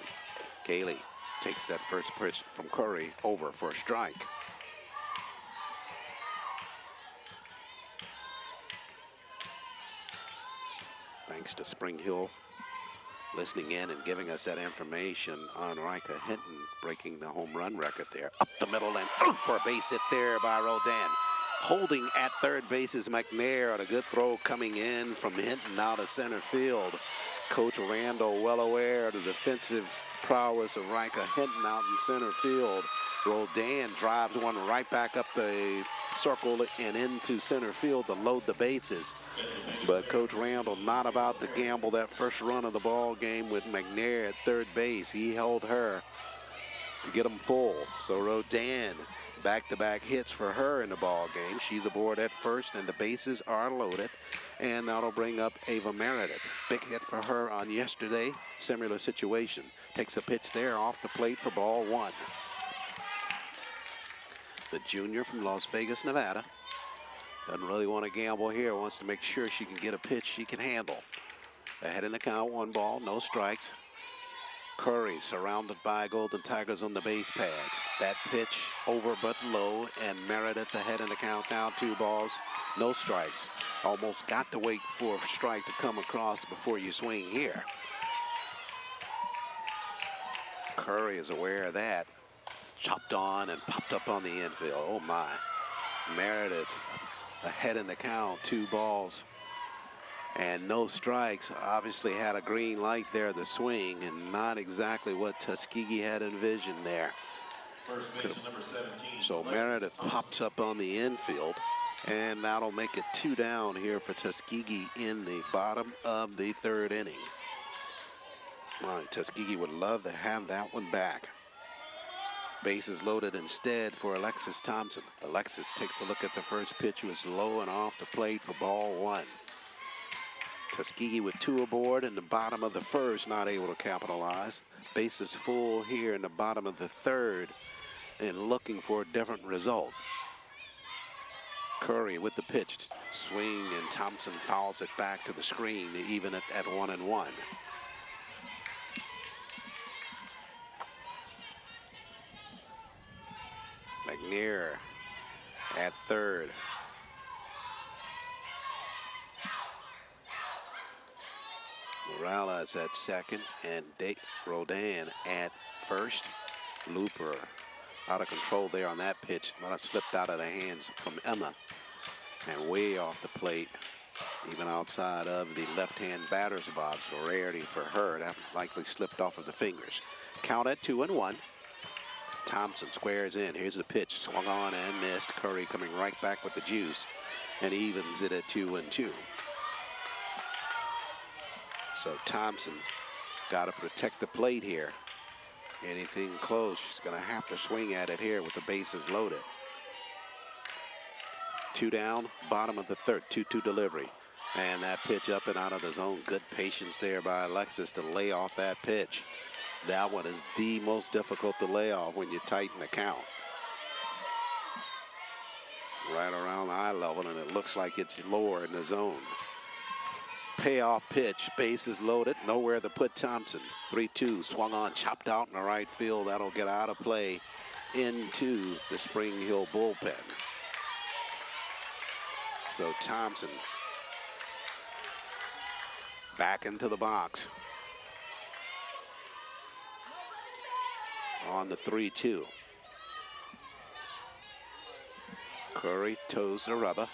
Kaylee takes that first pitch from Curry over for a strike. Thanks to Spring Hill listening in and giving us that information on Rika Hinton breaking the home run record there. Up the middle and through for a base hit there by Roldan. Holding at third base is McNair on a good throw coming in from Hinton out of center field. Coach Randall well aware of the defensive prowess of Rika Hinton out in center field. Roldan drives one right back up the circle and into center field to load the bases. But Coach Randall not about to gamble that first run of the ball game with McNair at third base. He held her to get them full. So Roldan, back-to-back hits for her in the ball game. She's aboard at first, and the bases are loaded. And that'll bring up Ava Meredith. Big hit for her on yesterday. Similar situation. Takes a pitch there off the plate for ball 1. The junior from Las Vegas, Nevada. Doesn't really want to gamble here. Wants to make sure she can get a pitch she can handle. Ahead in the count, 1 ball, no strikes. Curry surrounded by Golden Tigers on the base pads. That pitch over but low, and Meredith ahead in the count now, 2 balls, no strikes. Almost got to wait for a strike to come across before you swing here. Curry is aware of that. Chopped on and popped up on the infield. Oh my. Meredith ahead in the count, 2 balls and no strikes. Obviously had a green light there, the swing, and not exactly what Tuskegee had envisioned there. First baseman number 17. So Meredith pops up on the infield, and that'll make it 2 down here for Tuskegee in the bottom of the third inning. All right, Tuskegee would love to have that one back. Bases loaded instead for Alexis Thompson. Alexis takes a look at the first pitch, was low and off the plate for ball 1. Tuskegee with 2 aboard in the bottom of the first, not able to capitalize. Bases full here in the bottom of the third. and looking for a different result. Curry with the pitch, swing, and Thompson fouls it back to the screen, even at 1-1. McNair at third. Morales at second, and Rodan at first. Looper out of control there on that pitch. Might have slipped out of the hands from Emma and way off the plate, even outside of the left-hand batter's box. A rarity for her. That likely slipped off of the fingers. Count at 2-1. Thompson squares in. Here's the pitch. Swung on and missed. Curry coming right back with the juice and evens it at 2-2. So Thompson got to protect the plate here. Anything close, she's going to have to swing at it here with the bases loaded. 2 down, bottom of the third, 2-2 delivery. And that pitch up and out of the zone. Good patience there by Alexis to lay off that pitch. That one is the most difficult to lay off when you tighten the count. Right around eye level, and it looks like it's lower in the zone. Payoff pitch, bases loaded, nowhere to put Thompson. 3-2, swung on, chopped out in the right field. That'll get out of play into the Spring Hill bullpen. So Thompson back into the box on the 3-2. Curry toes the rubber.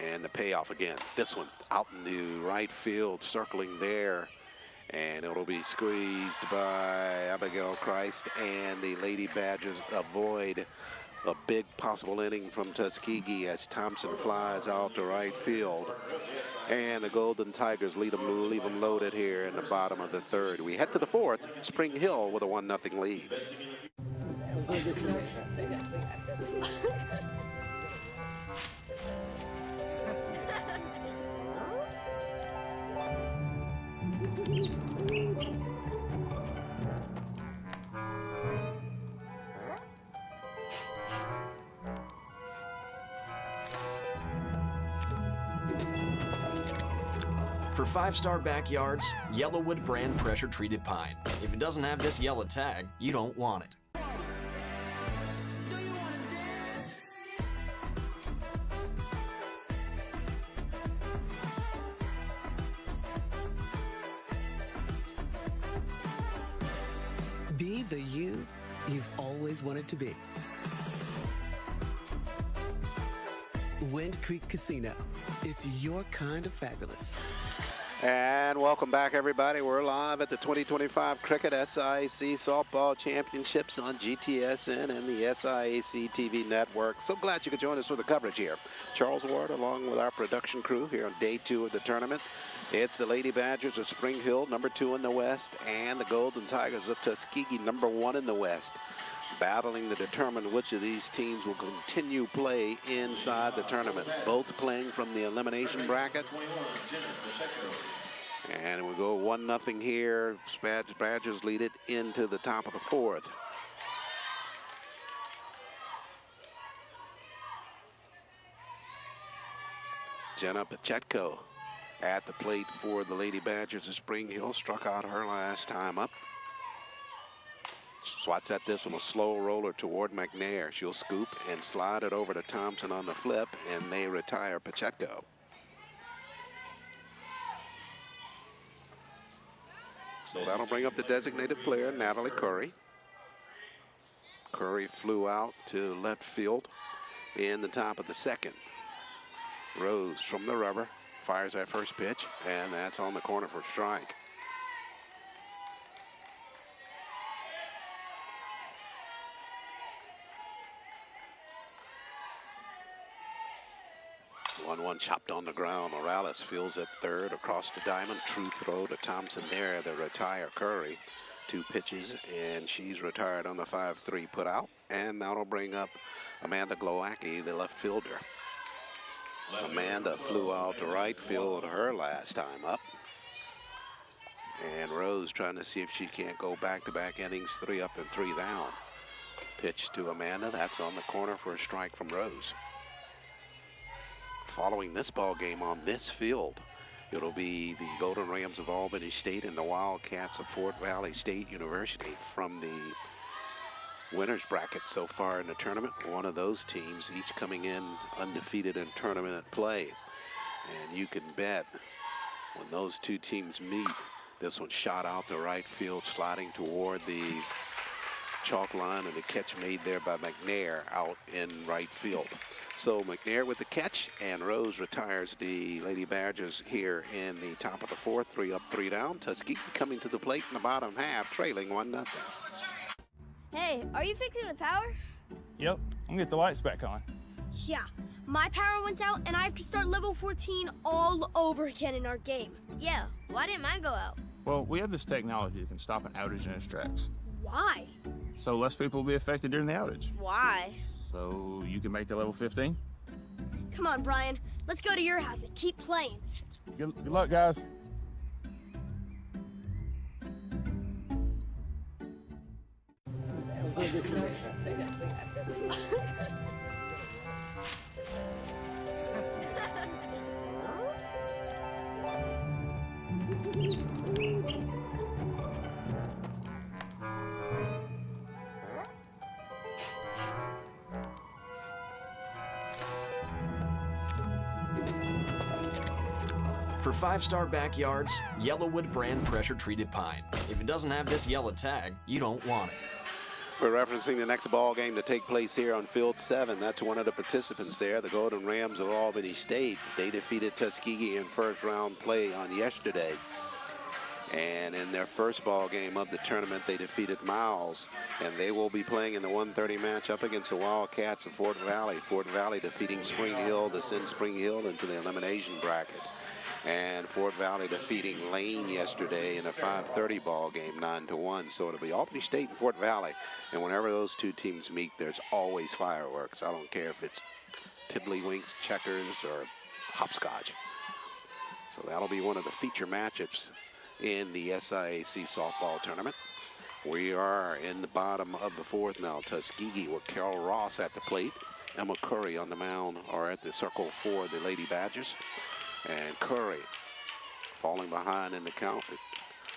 And the payoff again. This one out in the right field, circling there. And it'll be squeezed by Abigail Christ, and the Lady Badgers avoid a big possible inning from Tuskegee as Thompson flies out to right field. And the Golden Tigers leave them loaded here in the bottom of the third. We head to the fourth. Spring Hill with a 1-0 lead. For 5-star backyards, Yellowwood brand pressure-treated pine. If it doesn't have this yellow tag, you don't want it. Be the you you've always wanted to be. Wind Creek Casino. It's your kind of fabulous. And welcome back, everybody. We're live at the 2025 Cricket SIAC Softball Championships on GTSN and the SIAC TV network. So glad you could join us for the coverage here. Charles Ward, along with our production crew here on day 2 of the tournament. It's the Lady Badgers of Spring Hill, #2 in the West, and the Golden Tigers of Tuskegee, #1 in the West, battling to determine which of these teams will continue play inside the tournament. Both playing from the elimination bracket. And we go 1-0 here. Badgers lead it into the top of the fourth. Jenna Pacheco at the plate for the Lady Badgers of Spring Hill. Struck out her last time up. Swats at this one, a slow roller toward McNair. She'll scoop and slide it over to Thompson on the flip, and they retire Pacheco. So that'll bring up the designated player, Natalie Curry. Curry flew out to left field in the top of the second. Rose from the rubber, fires that first pitch, and that's on the corner for a strike. One chopped on the ground. Morales fields at third across the diamond. True throw to Thompson there to retire Curry. 2 pitches, and she's retired on the 5-3 put out. And that'll bring up Amanda Glowacki, the left fielder. Amanda flew out to right field her last time up. And Rose trying to see if she can't go back-to-back innings, 3 up and 3 down. Pitch to Amanda. That's on the corner for a strike from Rose. Following this ball game on this field, it'll be the Golden Rams of Albany State and the Wildcats of Fort Valley State University from the winners bracket so far in the tournament. One of those teams, each coming in undefeated in tournament play. And you can bet when those two teams meet, this one shot out to right field, sliding toward the chalk line, and the catch made there by McNair out in right field. So McNair with the catch, and Rose retires the Lady Badgers here in the top of the 4th, 3 up, 3 down. Tuskegee coming to the plate in the bottom half, trailing 1-0. Hey, are you fixing the power? Yep, I'm gonna get the lights back on. Yeah, my power went out and I have to start level 14 all over again in our game. Yeah, why didn't mine go out? Well, we have this technology that can stop an outage in its tracks. Why? So less people will be affected during the outage. Why? So you can make the level 15? Come on, Brian. Let's go to your house and keep playing. Good luck, guys. For 5-star backyards, Yellowwood brand pressure-treated pine. If it doesn't have this yellow tag, you don't want it. We're referencing the next ball game to take place here on Field 7. That's one of the participants there, the Golden Rams of Albany State. They defeated Tuskegee in first-round play on yesterday. And in their first ball game of the tournament, they defeated Miles. And they will be playing in the 1:30 match up against the Wildcats of Fort Valley. Fort Valley defeating Spring Hill to send Spring Hill into the elimination bracket. And Fort Valley defeating Lane yesterday in a 5:30 ball game, 9-1. So it'll be Albany State and Fort Valley. And whenever those two teams meet, there's always fireworks. I don't care if it's tiddlywinks, checkers, or hopscotch. So that'll be one of the feature matchups in the SIAC softball tournament. We are in the bottom of the 4th now. Tuskegee with Carol Ross at the plate. Emma Curry on the mound, or at the circle for the Lady Badgers. And Curry falling behind in the count.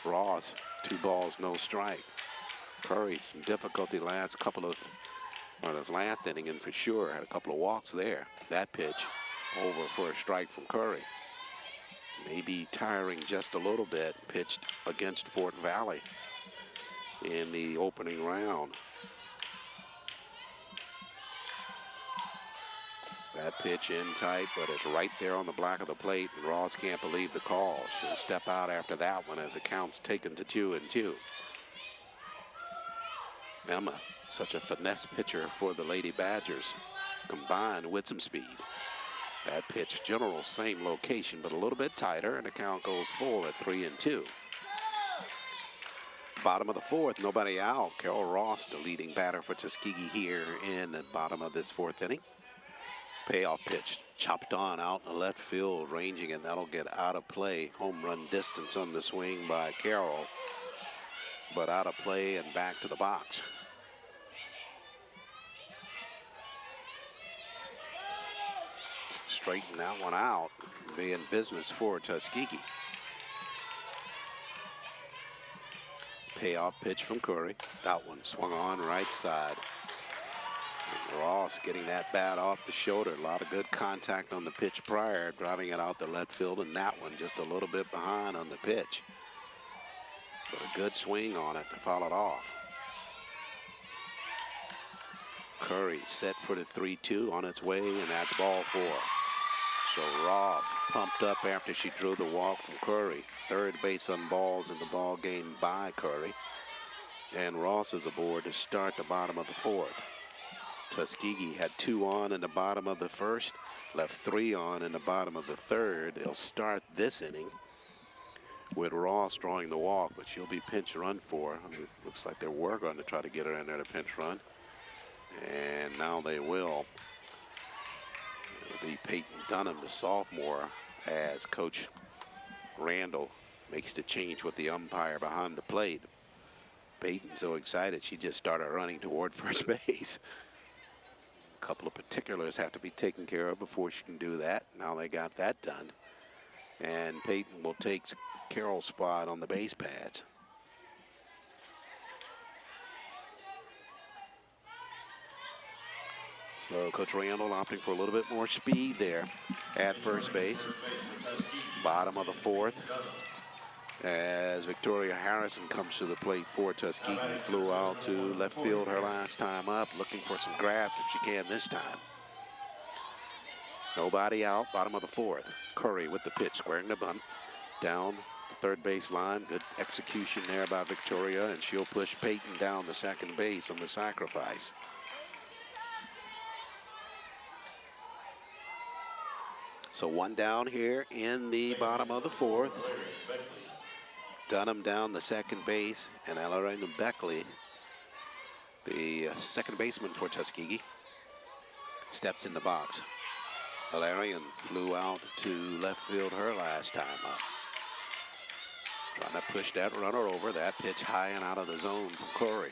Ross, 2 balls, no strike. Curry, some difficulty last inning, and for sure had a couple of walks there. That pitch over for a strike from Curry. Maybe tiring just a little bit, pitched against Fort Valley in the opening round. That pitch in tight, but it's right there on the back of the plate, and Ross can't believe the call. She'll step out after that one as the count's taken to 2-2. Emma, such a finesse pitcher for the Lady Badgers, combined with some speed. That pitch, general same location, but a little bit tighter, and the count goes full at 3-2. Bottom of the 4th, nobody out. Carol Ross, the leading batter for Tuskegee here in the bottom of this 4th inning. Payoff pitch, chopped on out in the left field, ranging, and that'll get out of play. Home run distance on the swing by Carroll, but out of play and back to the box. Straighten that one out, be in business for Tuskegee. Payoff pitch from Curry. That one swung on right side. And Ross getting that bat off the shoulder. A lot of good contact on the pitch prior, driving it out the left field, and that one just a little bit behind on the pitch. But a good swing on it to follow it off. Curry set for the 3-2 on its way, and that's ball 4. So Ross pumped up after she drew the walk from Curry. Third base on balls in the ball game by Curry. And Ross is aboard to start the bottom of the 4th. Tuskegee had 2 on in the bottom of the 1st, left 3 on in the bottom of the 3rd. They'll start this inning with Ross drawing the walk, but she'll be pinch run for. I mean, looks like they were going to try to get her in there to pinch run. And now they will. It'll be Peyton Dunham, the sophomore, as Coach Randall Makes the change with the umpire behind the plate. Peyton so excited she just started running toward first base. A couple of particulars have to be taken care of before she can do that. Now they got that done. And Peyton will take Carroll's spot on the base pads. So Coach Randall opting for a little bit more speed there at first base. Bottom of the fourth, as Victoria Harrison comes to the plate for Tuskegee. Flew out to left field her last time up, looking for some grass if she can this time. Nobody out, bottom of the fourth. Curry with the pitch, squaring the bunt. Down the third base line. Good execution there by Victoria, and she'll push Peyton down to second base on the sacrifice. So one down here in the bottom of the fourth. Dunham down the second base, and Ellery Beckley, the second baseman for Tuskegee, steps in the box. Valerian flew out to left field her last time up. Trying to push that runner over. That pitch high and out of the zone from Corey.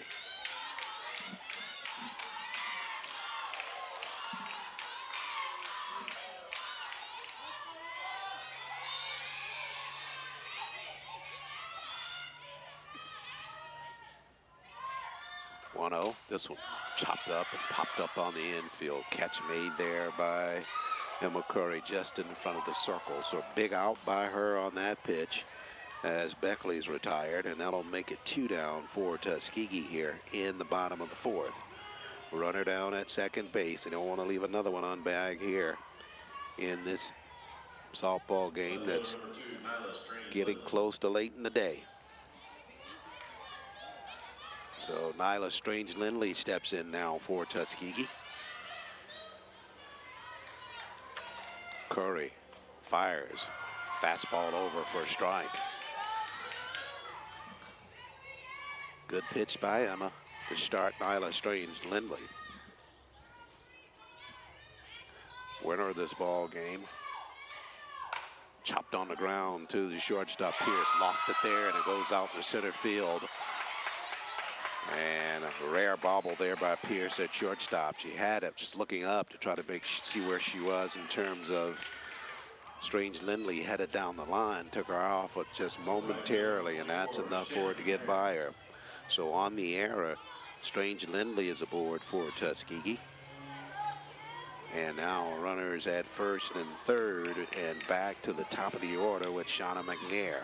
This one chopped up and popped up on the infield. Catch made there by Emma Curry just in front of the circle. So big out by her on that pitch as Beckley's retired, and that'll make it 2 down for Tuskegee here in the bottom of the fourth. Runner down at second base. They don't want to leave another one on bag here in this softball game that's getting close to late in the day. So Nyla Strange-Lindley steps in now for Tuskegee. Curry fires. Fastball over for a strike. Good pitch by Emma to start Nyla Strange-Lindley. Winner of this ball game. Chopped on the ground to the shortstop Pierce. Lost it there, and it goes out to center field. And a rare bobble there by Pierce at shortstop. She had it just looking up to try to see where she was in terms of Strange-Lindley headed down the line. Took her off with just momentarily, and that's enough for her to get by her. So on the error, Strange-Lindley is aboard for Tuskegee. And now runners at first and third, and back to the top of the order with Shauna McNair.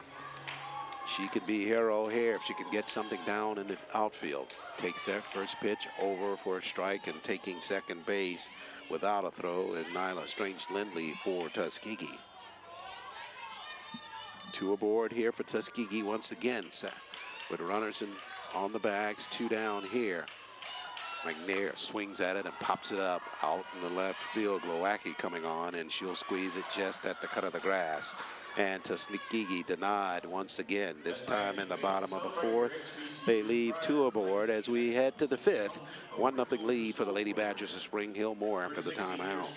She could be hero here if she can get something down in the outfield. Takes that first pitch over for a strike, and taking second base without a throw is Nyla Strange-Lindley for Tuskegee. 2 aboard here for Tuskegee once again, with runners on the bags, 2 down here. McNair swings at it and pops it up out in the left field. Glowacki coming on, and she'll squeeze it just at the cut of the grass. And Tuskegee denied once again, this time in the bottom of the fourth. They leave 2 aboard as we head to the 5th. 1-0 lead for the Lady Badgers of Spring Hill Moore after the timeout.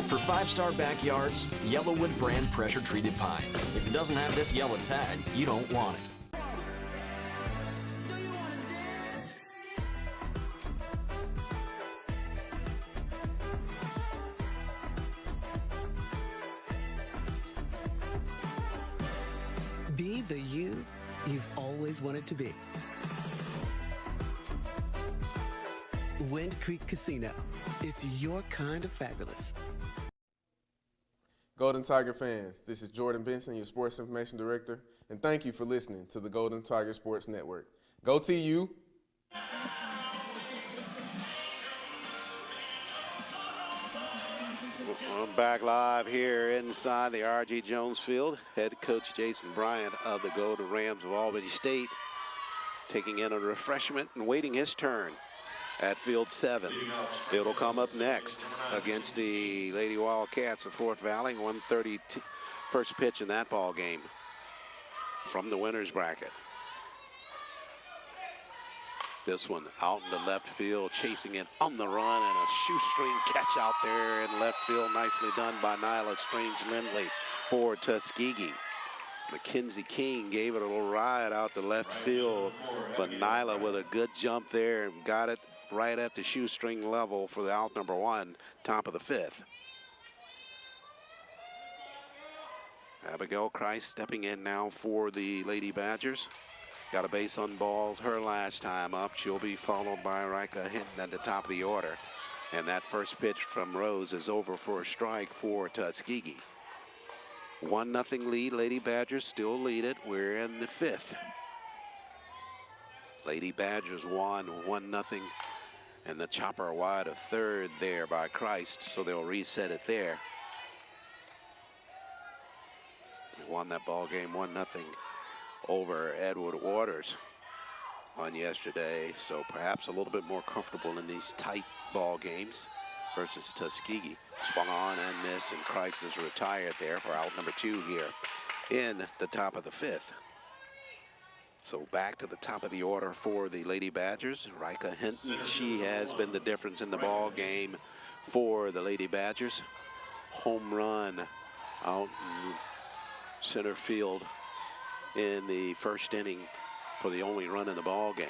For 5-star backyards, Yellowwood brand pressure-treated pine. If it doesn't have this yellow tag, you don't want it. Be the you you've always wanted to be. Wind Creek Casino. It's your kind of fabulous. Golden Tiger fans, this is Jordan Benson, your Sports Information Director, and thank you for listening to the Golden Tiger Sports Network. Go TU! We're back live here inside the R.G. Jones Field. Head coach Jason Bryant of the Golden Rams of Albany State taking in a refreshment and waiting his turn. at field 7. It'll come up next against the Lady Wildcats of Fort Valley. 1:30 first pitch in that ball game from the winner's bracket. This one out in the left field, chasing it on the run, and a shoestring catch out there in left field. Nicely done by Nyla Strange-Lindley for Tuskegee. Mackenzie King gave it a little ride out to left field, but Nyla with a good jump there and got it right at the shoestring level for the out number 1, top of the 5th. Abigail Christ stepping in now for the Lady Badgers. Got a base on balls her last time up. She'll be followed by Rika Hinton at the top of the order. And that first pitch from Rose is over for a strike for Tuskegee. 1-0 lead. Lady Badgers still lead it. We're in the 5th. Lady Badgers won 1-0. And the chopper wide of third there by Christ, so they'll reset it there. They won that ball game 1-0 over Edward Waters on yesterday, so perhaps a little bit more comfortable in these tight ball games versus Tuskegee. Swung on and missed, and Christ is retired there for out number 2 here in the top of the 5th. So back to the top of the order for the Lady Badgers. Rika Hinton, she has been the difference in the ball game for the Lady Badgers. Home run out in center field in the first inning for the only run in the ball game.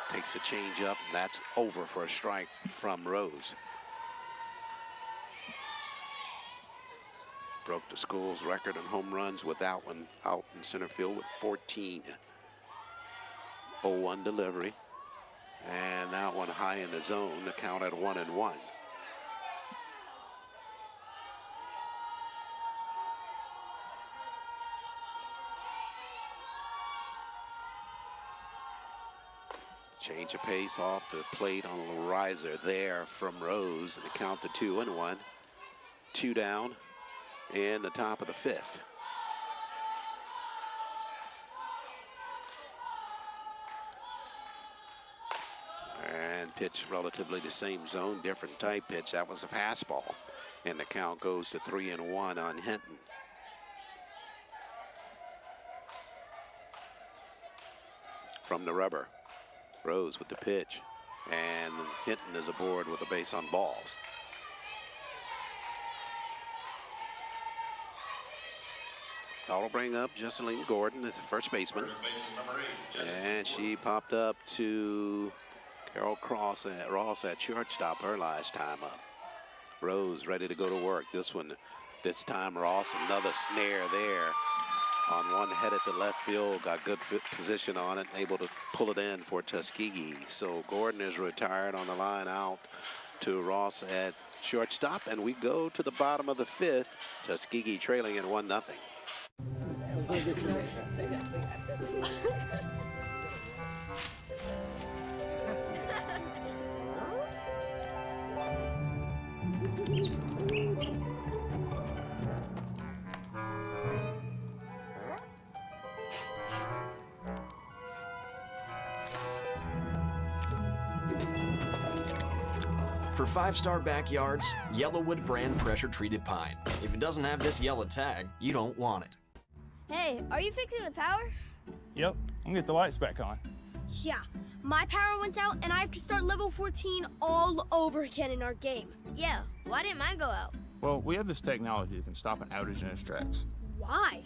Takes a change up, and that's over for a strike from Rose. Broke the school's record in home runs with that one out in center field with 14. 0-1 delivery, and that one high in the zone. The count at 1-1. Change of pace off the plate on a little riser there from Rose, and the count to 2-1. 2 down in the top of the 5th. And pitch relatively the same zone, different type pitch. That was a fastball, and the count goes to 3-1 on Hinton. From the rubber, Rose with the pitch, and Hinton is aboard with a base on balls. That'll bring up Jesseline Gordon, the first baseman. And she popped up to Carol Ross at shortstop her last time up. Rose ready to go to work. This time Ross, another snare there on one headed to left field. Got good position on it, able to pull it in for Tuskegee. So Gordon is retired on the line out to Ross at shortstop, and we go to the bottom of the 5th. Tuskegee trailing at 1-0. For 5-star backyards, Yellowwood brand pressure-treated pine. If it doesn't have this yellow tag, you don't want it. Hey, are you fixing the power? Yep, I'm gonna get the lights back on. Yeah, my power went out and I have to start level 14 all over again in our game. Yeah, why didn't mine go out? Well, we have this technology that can stop an outage in its tracks. Why?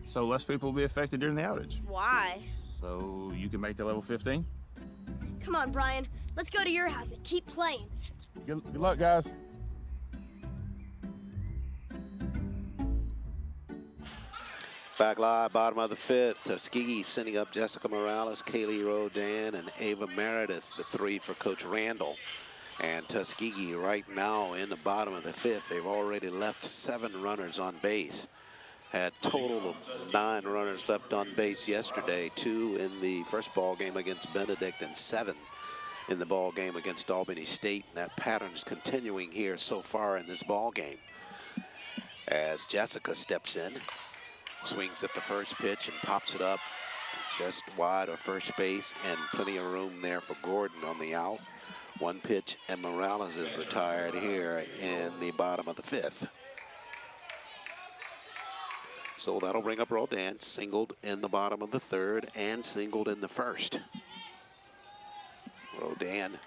So less people will be affected during the outage. Why? So you can make the level 15? Come on, Brian. Let's go to your house and keep playing. Good luck, guys. Back live, bottom of the 5th. Tuskegee sending up Jessica Morales, Kaylee Rodan, and Ava Meredith, the 3 for Coach Randall. And Tuskegee right now in the bottom of the 5th. They've already left 7 runners on base. Had total of 9 runners left on base yesterday, 2 in the first ball game against Benedict and 7 in the ball game against Albany State. And that pattern is continuing here so far in this ball game. As Jessica steps in, swings at the first pitch and pops it up just wide of first base, and plenty of room there for Gordon on the out. One pitch, and Morales is retired here in the bottom of the 5th. So that'll bring up Roldan, singled in the bottom of the 3rd and singled in the 1st. Roldan,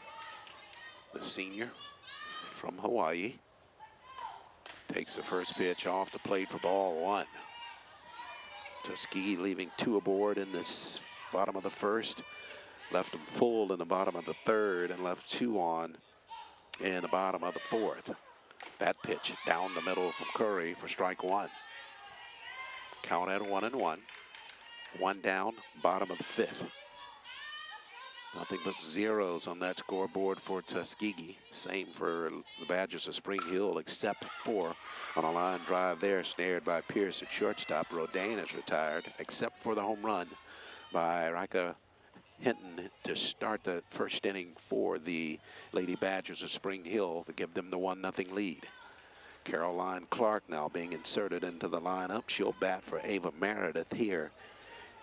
the senior from Hawaii, takes the first pitch off the plate for ball 1. Tuskegee leaving 2 aboard in this bottom of the 1st. Left them full in the bottom of the 3rd and left 2 on in the bottom of the 4th. That pitch down the middle from Curry for strike 1. Count at 1-1. 1 down, bottom of the 5th. Nothing but zeros on that scoreboard for Tuskegee. Same for the Badgers of Spring Hill, except for on a line drive there, snared by Pierce at shortstop. Rodan is retired, except for the home run by Rika Hinton to start the 1st inning for the Lady Badgers of Spring Hill to give them the 1-0 lead. Caroline Clark now being inserted into the lineup. She'll bat for Ava Meredith here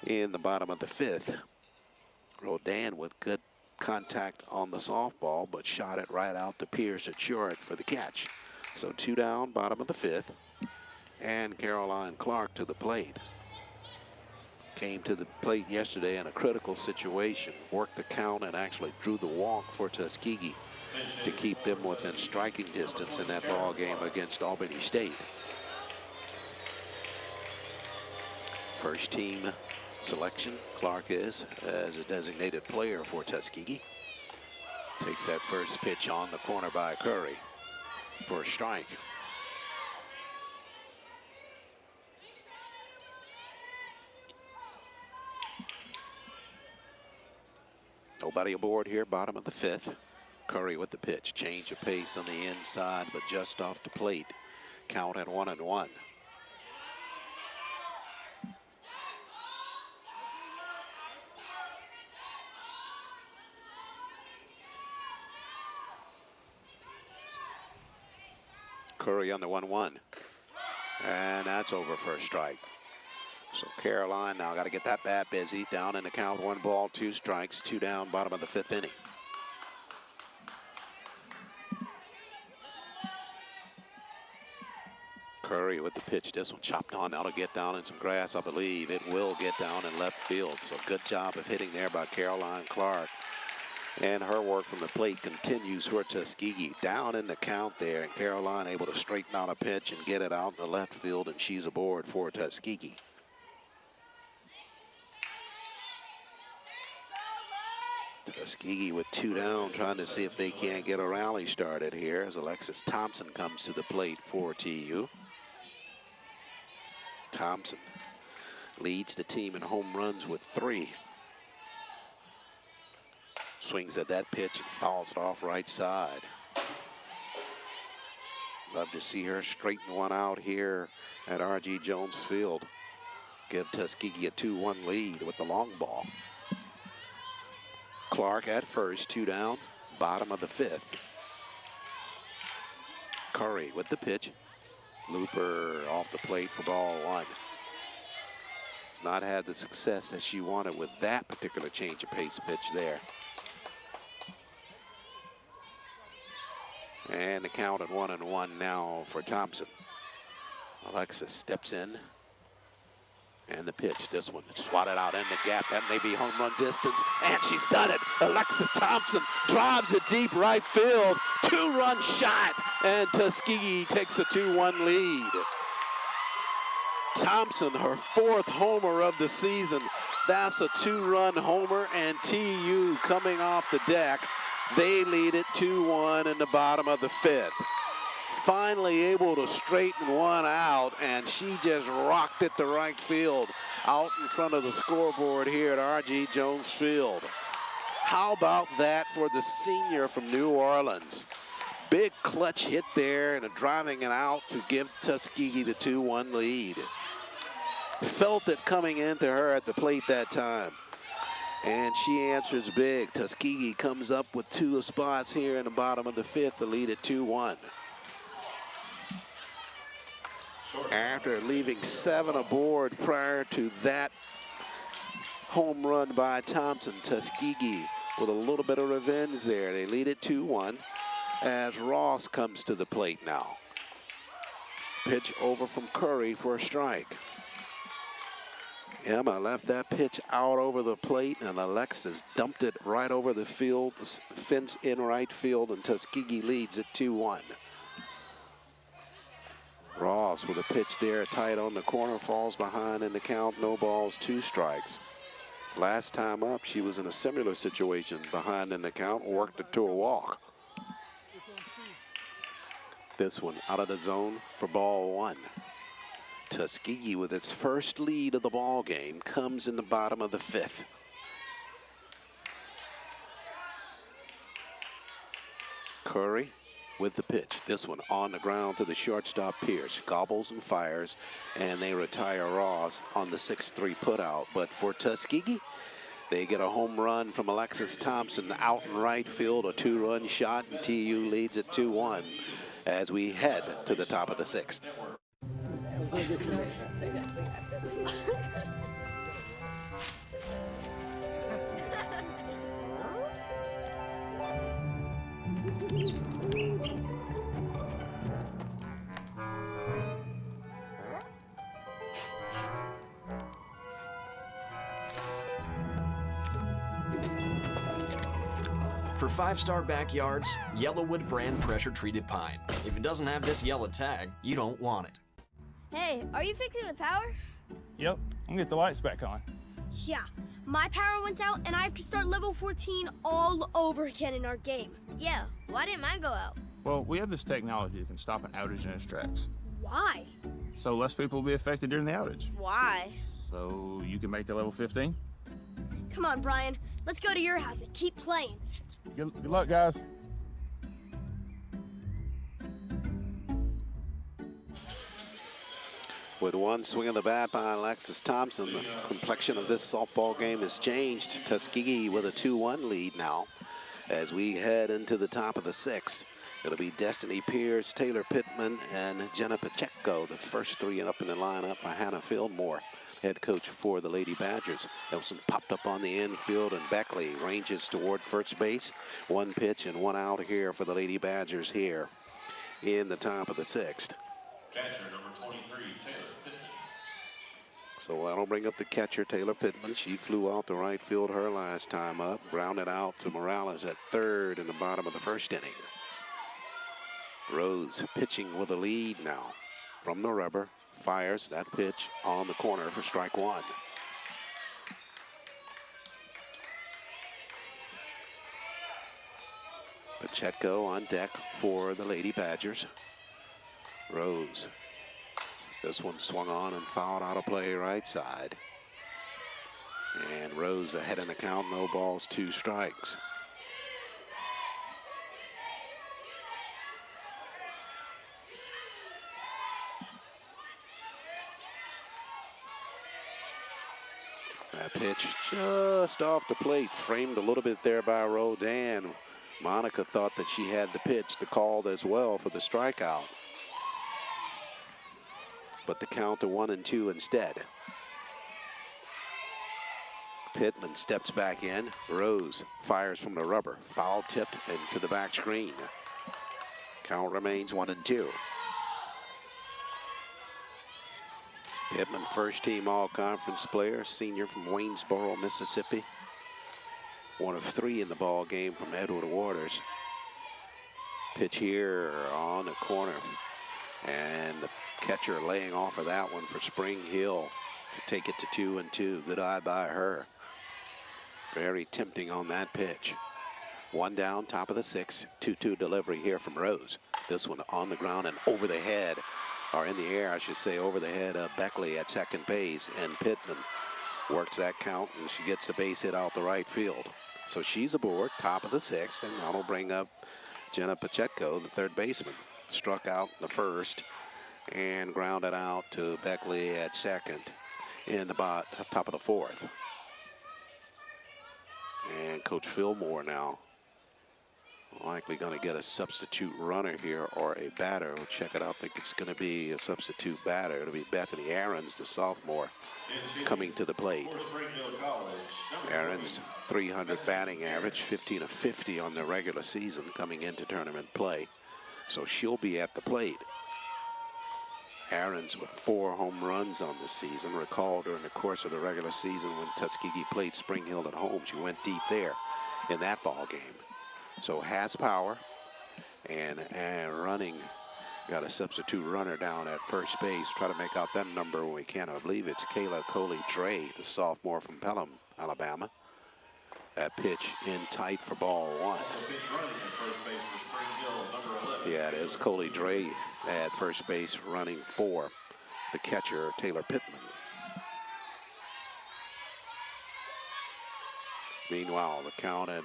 in the bottom of the 5th. Rodan with good contact on the softball, but shot it right out to Pierce at short for the catch. So 2 down, bottom of the 5th, and Caroline Clark to the plate. Came to the plate yesterday in a critical situation, worked the count and actually drew the walk for Tuskegee to keep them within striking distance in that ball game against Albany State. First team selection, Clark is as a designated player for Tuskegee. Takes that first pitch on the corner by Curry for a strike. Nobody aboard here, bottom of the 5th. Curry with the pitch, change of pace on the inside, but just off the plate. Count at 1-1. Curry on the 1-1. And that's over for a strike. So Caroline now got to get that bat busy. Down in the count, 1 ball, 2 strikes, 2 down, bottom of the 5th inning. Curry with the pitch. This one chopped on. Now to get down in some grass, I believe. It will get down in left field. So good job of hitting there by Caroline Clark. And her work from the plate continues for Tuskegee. Down in the count there, and Caroline able to straighten out a pitch and get it out in the left field, and she's aboard for Tuskegee. Tuskegee with 2 down, trying to see if they can't get a rally started here as Alexis Thompson comes to the plate for TU. Thompson leads the team in home runs with 3. Swings at that pitch and fouls it off right side. Love to see her straighten one out here at R.G. Jones Field. Give Tuskegee a 2-1 lead with the long ball. Clark at first, 2 down, bottom of the 5th. Curry with the pitch. Looper off the plate for ball 1. Has not had the success that she wanted with that particular change of pace pitch there. And the count at 1-1 now for Thompson. Alexis steps in. And the pitch, this one, swatted out in the gap. That may be home run distance, and she's done it. Alexis Thompson drives it deep right field. 2-run shot, and Tuskegee takes a 2-1 lead. Thompson, her 4th homer of the season. That's a 2-run homer, and TU coming off the deck. They lead it 2-1 in the bottom of the 5th. Finally able to straighten one out, and she just rocked it to right field out in front of the scoreboard here at R.G. Jones Field. How about that for the senior from New Orleans? Big clutch hit there and a driving it out to give Tuskegee the 2-1 lead. Felt it coming into her at the plate that time. And she answers big. Tuskegee comes up with 2 spots here in the bottom of the 5th to lead at 2-1. After leaving 7 aboard prior to that home run by Thompson. Tuskegee with a little bit of revenge there. They lead it 2-1 as Ross comes to the plate now. Pitch over from Curry for a strike. Emma left that pitch out over the plate, and Alexis dumped it right over the field, fence in right field, and Tuskegee leads it 2-1. Ross with a pitch there, tight on the corner, falls behind in the count, no balls, 2 strikes. Last time up, she was in a similar situation, behind in the count, worked it to a walk. This one out of the zone for ball 1. Tuskegee with its first lead of the ball game comes in the bottom of the 5th. Curry with the pitch. This one on the ground to the shortstop Pierce. Gobbles and fires, and they retire Ross on the 6-3 putout. But for Tuskegee, they get a home run from Alexis Thompson out in right field, a 2-run shot, and TU leads it 2-1 as we head to the top of the 6th. For 5-star backyards, Yellowwood brand pressure-treated pine. If it doesn't have this yellow tag, you don't want it. Hey, are you fixing the power? Yep, I'm gonna get the lights back on. Yeah, my power went out and I have to start level 14 all over again in our game. Yeah, why didn't mine go out? Well, we have this technology that can stop an outage in its tracks. Why? So less people will be affected during the outage. Why? So you can make the level 15? Come on, Brian. Let's go to your house and keep playing. Good luck, guys. With one swing of the bat by Alexis Thompson, the complexion of this softball game has changed. Tuskegee with a 2-1 lead now as we head into the top of the 6th. It'll be Destiny Pierce, Taylor Pittman, and Jenna Pacheco, the first 3 up in the lineup for Hannah Fieldmore, head coach for the Lady Badgers. Nelson popped up on the infield, and Beckley ranges toward first base. 1 pitch and 1 out here for the Lady Badgers here in the top of the 6th. Catcher number 23, Taylor Pittman. So that'll bring up the catcher, Taylor Pittman. She flew out to right field her last time up. Grounded out to Morales at 3rd in the bottom of the 1st inning. Rose pitching with a lead now from the rubber. Fires that pitch on the corner for strike 1. Pacheco on deck for the Lady Badgers. Rose. This one swung on and fouled out of play right side. And Rose ahead in the count, no balls, 2 strikes. That pitch just off the plate, framed a little bit there by Rodan. Monica thought that she had the pitch to call as well for the strikeout. But the count to 1-2 instead. Pittman steps back in. Rose fires from the rubber. Foul tipped into the back screen. Count remains 1-2. Pittman, first team all-conference player, senior from Waynesboro, Mississippi. 1 of 3 in the ball game from Edward Waters. Pitch here on the corner. And the catcher laying off of that one for Spring Hill to take it to 2-2. Good eye by her. Very tempting on that pitch. 1 down, top of the 6th. 2-2 delivery here from Rose. This one on the ground and over the head, or in the air, I should say, over the head of Beckley at second base. And Pittman works that count, and she gets the base hit out the right field. So she's aboard, top of the 6th, and that'll bring up Jenna Pacheco, the 3rd baseman. Struck out in the 1st and grounded out to Beckley at 2nd in the top of the 4th. And Coach Fillmore now Likely going to get a substitute runner here or a batter. We'll check it out. I think it's going to be a substitute batter. It'll be Bethany Aarons, the sophomore, coming to the plate. Aarons, 300 batting average, 15 of 50 on the regular season coming into tournament play. So she'll be at the plate. Aarons with 4 home runs on the season. Recall during the course of the regular season when Tuskegee played Spring Hill at home, she went deep there in that ball game. So has power and running. Got a substitute runner down at first base. Try to make out that number when we can. I believe it's Kayla Coley-Dre, the sophomore from Pelham, Alabama. That pitch in tight for ball 1. Also pitch running at first base for Spring Hill, number 11. Yeah, it is Coley-Dre at first base running for the catcher, Taylor Pittman. Meanwhile, the count at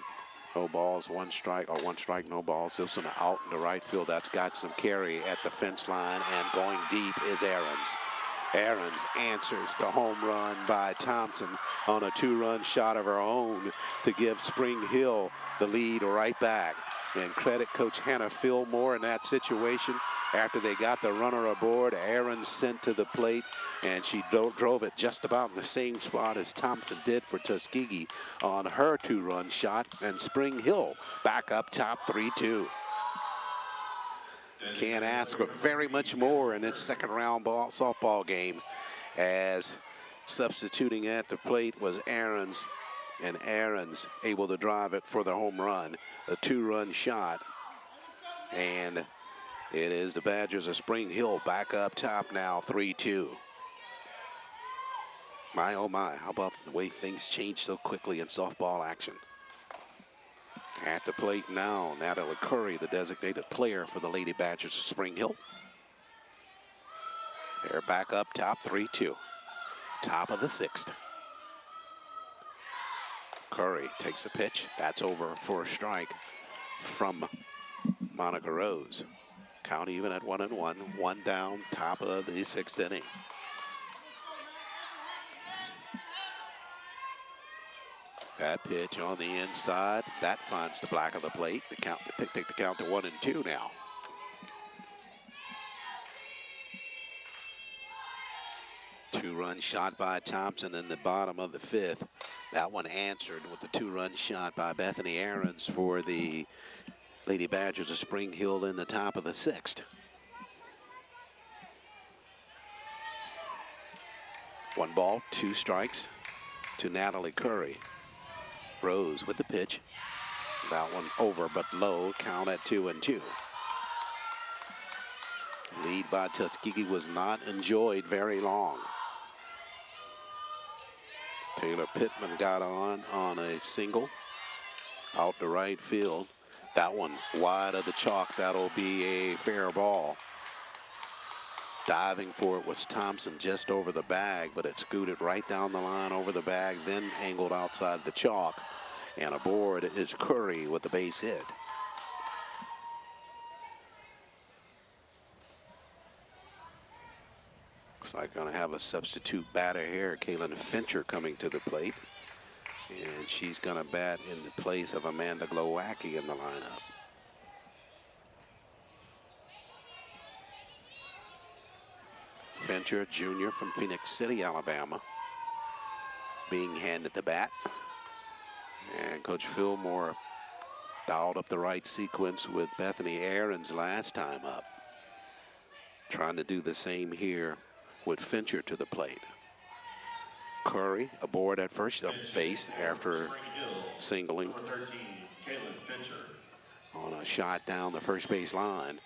no balls, 1 strike, or 1 strike, no balls. Simpson out in the right field. That's got some carry at the fence line, and going deep is Aarons. Aarons answers the home run by Thompson on a 2-run shot of her own to give Spring Hill the lead right back. And credit Coach Hannah Fillmore in that situation. After they got the runner aboard, Aarons sent to the plate, and she drove it just about in the same spot as Thompson did for Tuskegee on her 2-run shot, and Spring Hill back up top 3-2. Can't ask for very much more in this second-round softball game, as substituting at the plate was Aarons, and Aarons able to drive it for the home run, a 2-run shot, and it is the Badgers of Spring Hill back up top now, 3-2. My, oh my, how about the way things change so quickly in softball action? At the plate now, Natalie Curry, the designated player for the Lady Badgers of Spring Hill. They're back up top 3-2. Top of the 6th. Curry takes a pitch. That's over for a strike from Monica Rose. Count even at 1-1. 1 down, top of the 6th inning. That pitch on the inside, that finds the back of the plate. The count, take the count to 1-2 now. Two-run shot by Thompson in the bottom of the 5th. That one answered with the 2-run shot by Bethany Aarons for the Lady Badgers of Spring Hill in the top of the 6th. 1 ball, 2 strikes to Natalie Curry. Rose with the pitch. That one over but low, count at 2-2. Lead by Tuskegee was not enjoyed very long. Taylor Pittman got on a single out to right field. That one wide of the chalk. That'll be a fair ball. Diving for it was Thompson just over the bag, but it scooted right down the line over the bag, then angled outside the chalk. And aboard is Curry with the base hit. Looks like gonna have a substitute batter here. Kaylin Fincher coming to the plate. And she's gonna bat in the place of Amanda Glowacki in the lineup. Fincher, junior from Phoenix City, Alabama, being handed the bat. And Coach Fillmore dialed up the right sequence with Bethany Aarons last time up. Trying to do the same here with Fincher to the plate. Curry aboard at first base after singling on a shot down the first base line.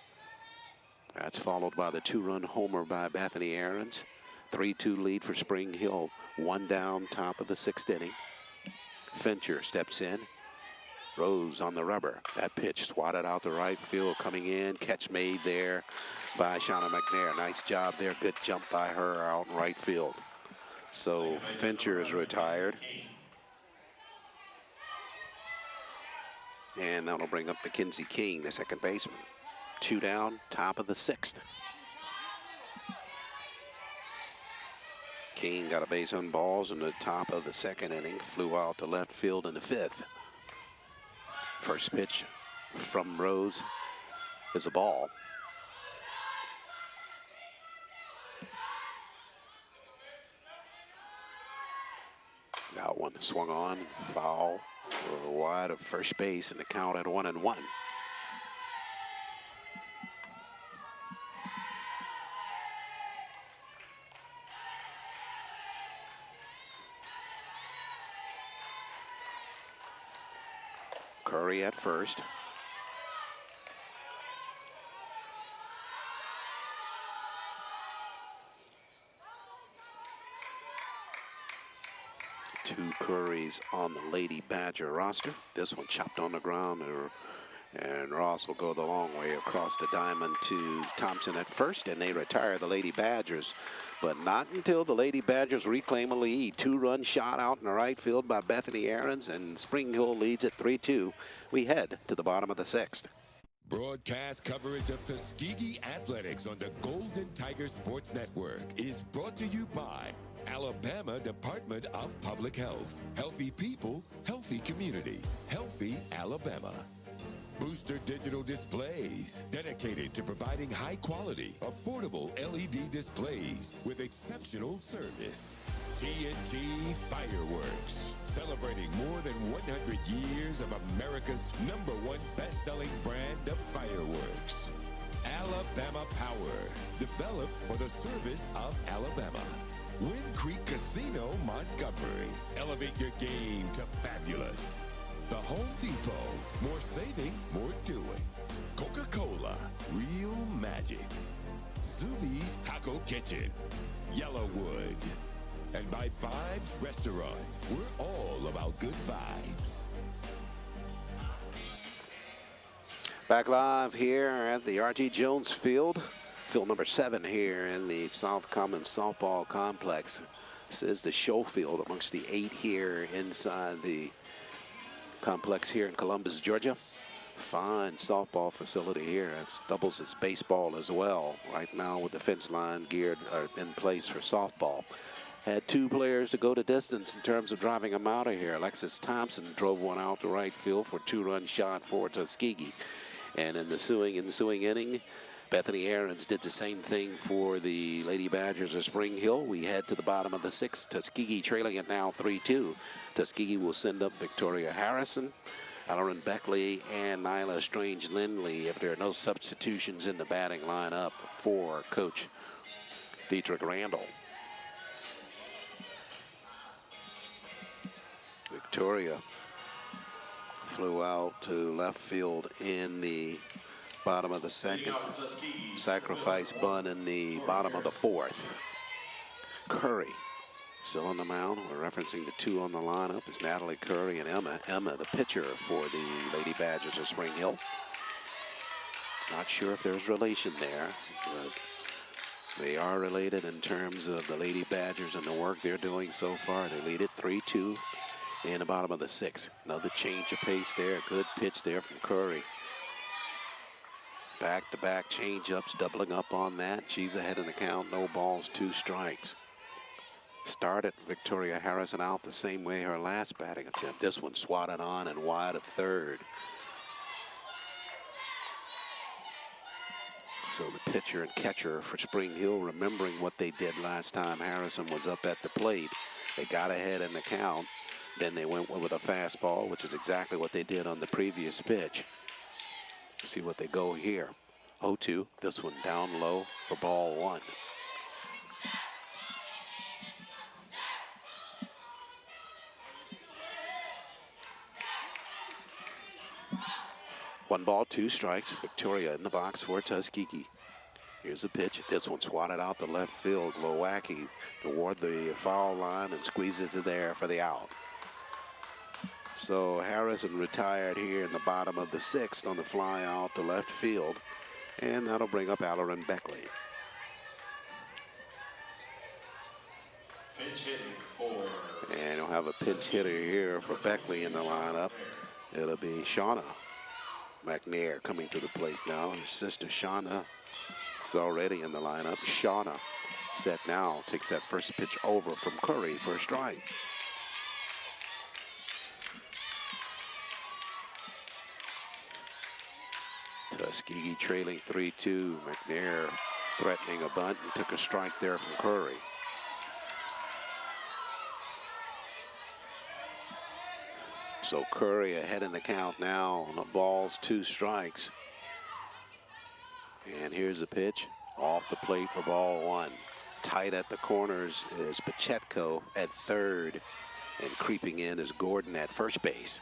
That's followed by the 2-run homer by Bethany Aarons. 3-2 lead for Spring Hill. 1 down, top of the 6th inning. Fincher steps in. Rose on the rubber. That pitch swatted out to right field, coming in. Catch made there by Shauna McNair. Nice job there. Good jump by her out in right field. So Fincher is retired. And that'll bring up Mackenzie King, the second baseman. 2 down, top of the 6th. King got a base on balls in the top of the 2nd inning. Flew out to left field in the 5th. First pitch from Rose is a ball. That one swung on, foul, wide of first base, and the count at 1-1. Curry at first. Two Currys on the Lady Badger roster. This one chopped on the ground, and Ross will go the long way across the diamond to Thompson at first, and they retire the Lady Badgers. But not until the Lady Badgers reclaim a lead. Two-run shot out in the right field by Bethany Aarons, and Spring Hill leads at 3-2. We head to the bottom of the sixth. Broadcast coverage of Tuskegee Athletics on the Golden Tiger Sports Network is brought to you by Alabama Department of Public Health. Healthy people, healthy communities, healthy Alabama. Booster Digital Displays, dedicated to providing high-quality, affordable LED displays with exceptional service. TNT Fireworks, celebrating more than 100 years of America's #1 best-selling brand of fireworks. Alabama Power, developed for the service of Alabama. Wind Creek Casino, Montgomery. Elevate your game to fabulous. The Home Depot, more saving, more doing. Coca-Cola, real magic. Zuby's Taco Kitchen, Yellowwood. And by Vibes Restaurant, we're all about good vibes. Back live here at the R.G. Jones Field. Field number 7 here in the South Commons Softball Complex. This is the show field amongst the 8 here inside the complex here in Columbus, Georgia. Fine softball facility here. It doubles as baseball as well. Right now with the fence line geared in place for softball. Had 2 players to go the distance in terms of driving them out of here. Alexis Thompson drove one out to right field for a 2-run shot for Tuskegee. And in the ensuing inning, Bethany Aarons did the same thing for the Lady Badgers of Spring Hill. We head to the bottom of the 6th. Tuskegee trailing it now 3-2. Tuskegee will send up Victoria Harrison, Ellerin Beckley, and Nyla Strange-Lindley if there are no substitutions in the batting lineup for Coach Dietrich Randall. Victoria flew out to left field in the bottom of the 2nd. Sacrifice bunt in the bottom of the 4th. Curry still on the mound. We're referencing the 2 on the lineup is Natalie Curry and Emma. Emma, the pitcher for the Lady Badgers of Spring Hill. Not sure if there's relation there, but they are related in terms of the Lady Badgers and the work they're doing so far. They lead it 3-2 in the bottom of the 6th. Another change of pace there. Good pitch there from Curry. Back-to-back change-ups, doubling up on that. She's ahead in the count. No balls, 2 strikes. Started Victoria Harrison out the same way her last batting attempt. This one swatted on and wide of 3rd. So the pitcher and catcher for Spring Hill remembering what they did last time Harrison was up at the plate. They got ahead in the count. Then they went with a fastball, which is exactly what they did on the previous pitch. See what they go here. 0-2. This one down low for ball 1. One ball, 2 strikes. Victoria in the box for Tuskegee. Here's a pitch. This one swatted out the left field. Glowacki toward the foul line and squeezes it there for the out. So Harrison retired here in the bottom of the 6th on the fly out to left field. And that'll bring up Ellerin Beckley. Pinch hitting for. And you'll have a pinch hitter here for Beckley in the lineup. It'll be Shauna McNair coming to the plate now. Her sister Shauna is already in the lineup. Shauna set now, takes that first pitch over from Curry for a strike. Tuskegee trailing 3-2. McNair threatening a bunt and took a strike there from Curry. So Curry ahead in the count now on the balls, 2 strikes. And here's the pitch off the plate for ball 1. Tight at the corners is Pacheco at third, and creeping in is Gordon at first base.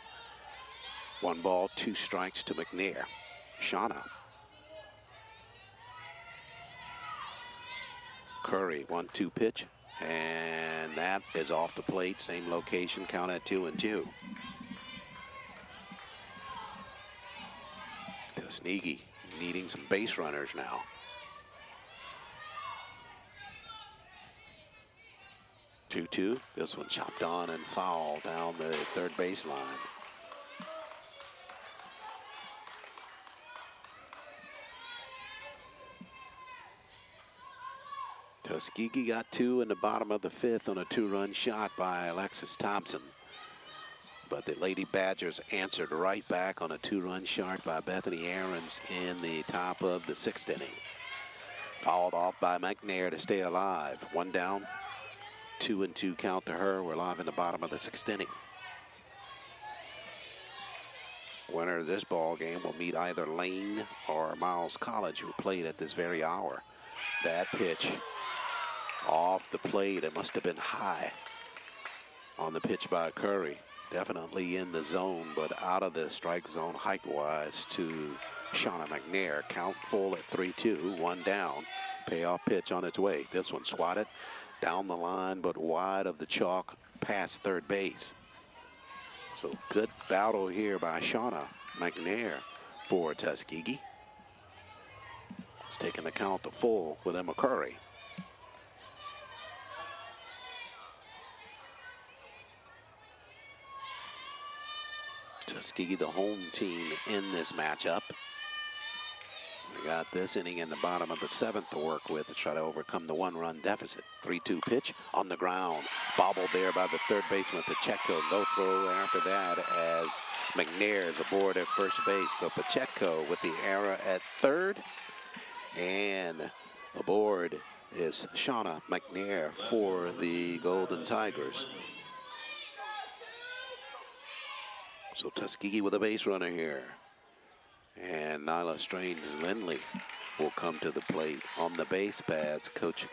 1 ball, 2 strikes to McNair. Shauna. Curry, 1-2 pitch, and that is off the plate. Same location, count at 2-2. Tuskegee needing some base runners now. Two. This one chopped on and foul down the third baseline. Tuskegee got 2 in the bottom of the 5th on a 2-run shot by Alexis Thompson. But the Lady Badgers answered right back on a 2-run shot by Bethany Aarons in the top of the 6th inning. Fouled off by McNair to stay alive. 1 down, 2-2 count to her. We're live in the bottom of the 6th inning. Winner of this ball game will meet either Lane or Miles College, who played at this very hour. That pitch off the plate. It must have been high on the pitch by Curry. Definitely in the zone, but out of the strike zone height-wise to Shauna McNair. Count full at 3-2, 1 down. Payoff pitch on its way. This one swatted down the line, but wide of the chalk past third base. So good battle here by Shauna McNair for Tuskegee. It's taking the count to full with Emma Curry. Tuskegee, the home team in this matchup. We got this inning in the bottom of the 7th to work with to try to overcome the 1-run deficit. 3-2 pitch on the ground. Bobbled there by the third baseman Pacheco. No throw after that as McNair is aboard at first base. So Pacheco with the error at third. And aboard is Shauna McNair for the Golden Tigers. So Tuskegee with a base runner here. And Nyla Strange Lindley will come to the plate. On the base pads, Coach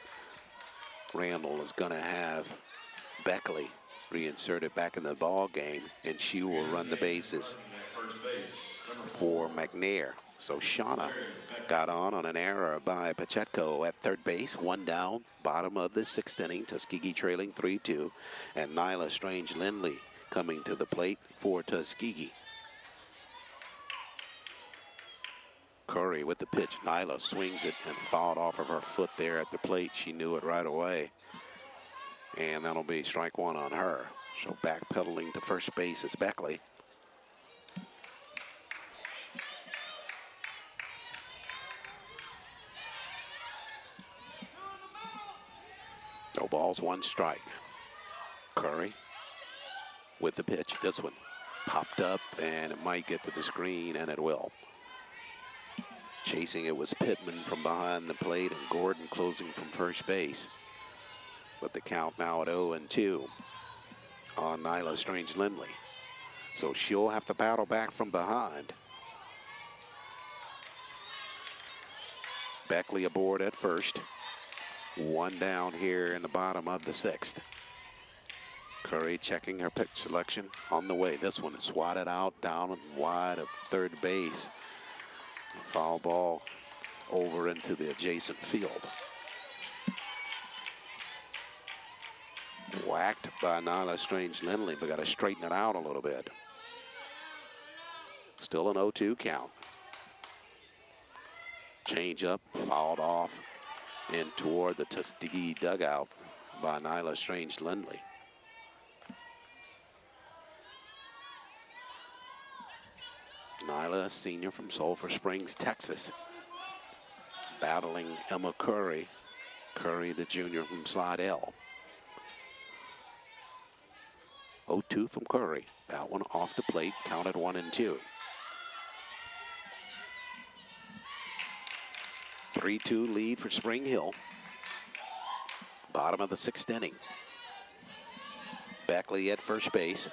Randall is going to have Beckley reinserted back in the ball game, and she will run the bases for McNair. So Shauna got on an error by Pacheco at third base. 1 down, bottom of the 6th inning. Tuskegee trailing 3-2. And Nyla Strange Lindley coming to the plate for Tuskegee. Curry with the pitch. Nyla swings it and fouled off of her foot there at the plate. She knew it right away. And that'll be strike 1 on her. So backpedaling to first base is Beckley. No balls, 1 strike. Curry with the pitch. This one popped up and it might get to the screen, and it will. Chasing it was Pittman from behind the plate and Gordon closing from first base. But the count now at 0-2 on Nyla Strange Lindley. So she'll have to battle back from behind. Beckley aboard at first. 1 down here in the bottom of the 6th. Curry checking her pitch selection on the way. This one is swatted out down and wide of third base. A foul ball over into the adjacent field. Whacked by Nyla Strange Lindley, but got to straighten it out a little bit. Still an 0-2 count. Change up, fouled off in toward the Tuskegee dugout by Nyla Strange Lindley. Nyla, a senior from Sulphur Springs, Texas, battling Emma Curry. Curry, the junior from Slidell. 0-2 from Curry. That one off the plate, counted 1-2. 3-2 lead for Spring Hill. Bottom of the 6th inning. Beckley at first base.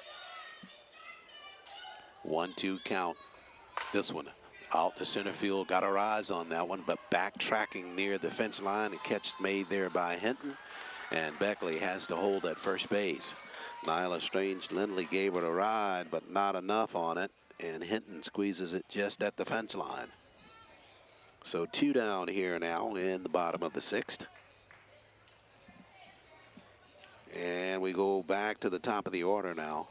1-2 count. This one out to center field. Got our eyes on that one, but backtracking near the fence line. A catch made there by Hinton. And Beckley has to hold at first base. Nyla Strange-Lindley gave it a ride, but not enough on it. And Hinton squeezes it just at the fence line. So 2 down here now in the bottom of the 6th. And we go back to the top of the order now.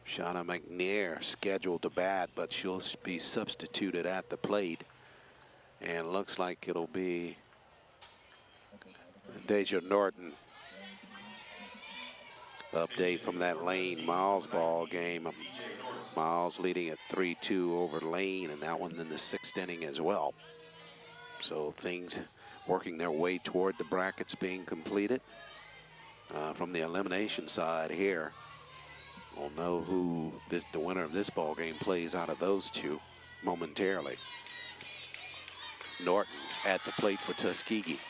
Shauna McNair scheduled to bat, but she'll be substituted at the plate. And looks like it'll be Deja Norton. Update from that Lane Miles ball game. Miles leading at 3-2 over Lane, and that one in the 6th inning as well. So things working their way toward the brackets being completed. From the elimination side here, we'll know who the winner of this ball game plays out of those two momentarily. Norton at the plate for Tuskegee.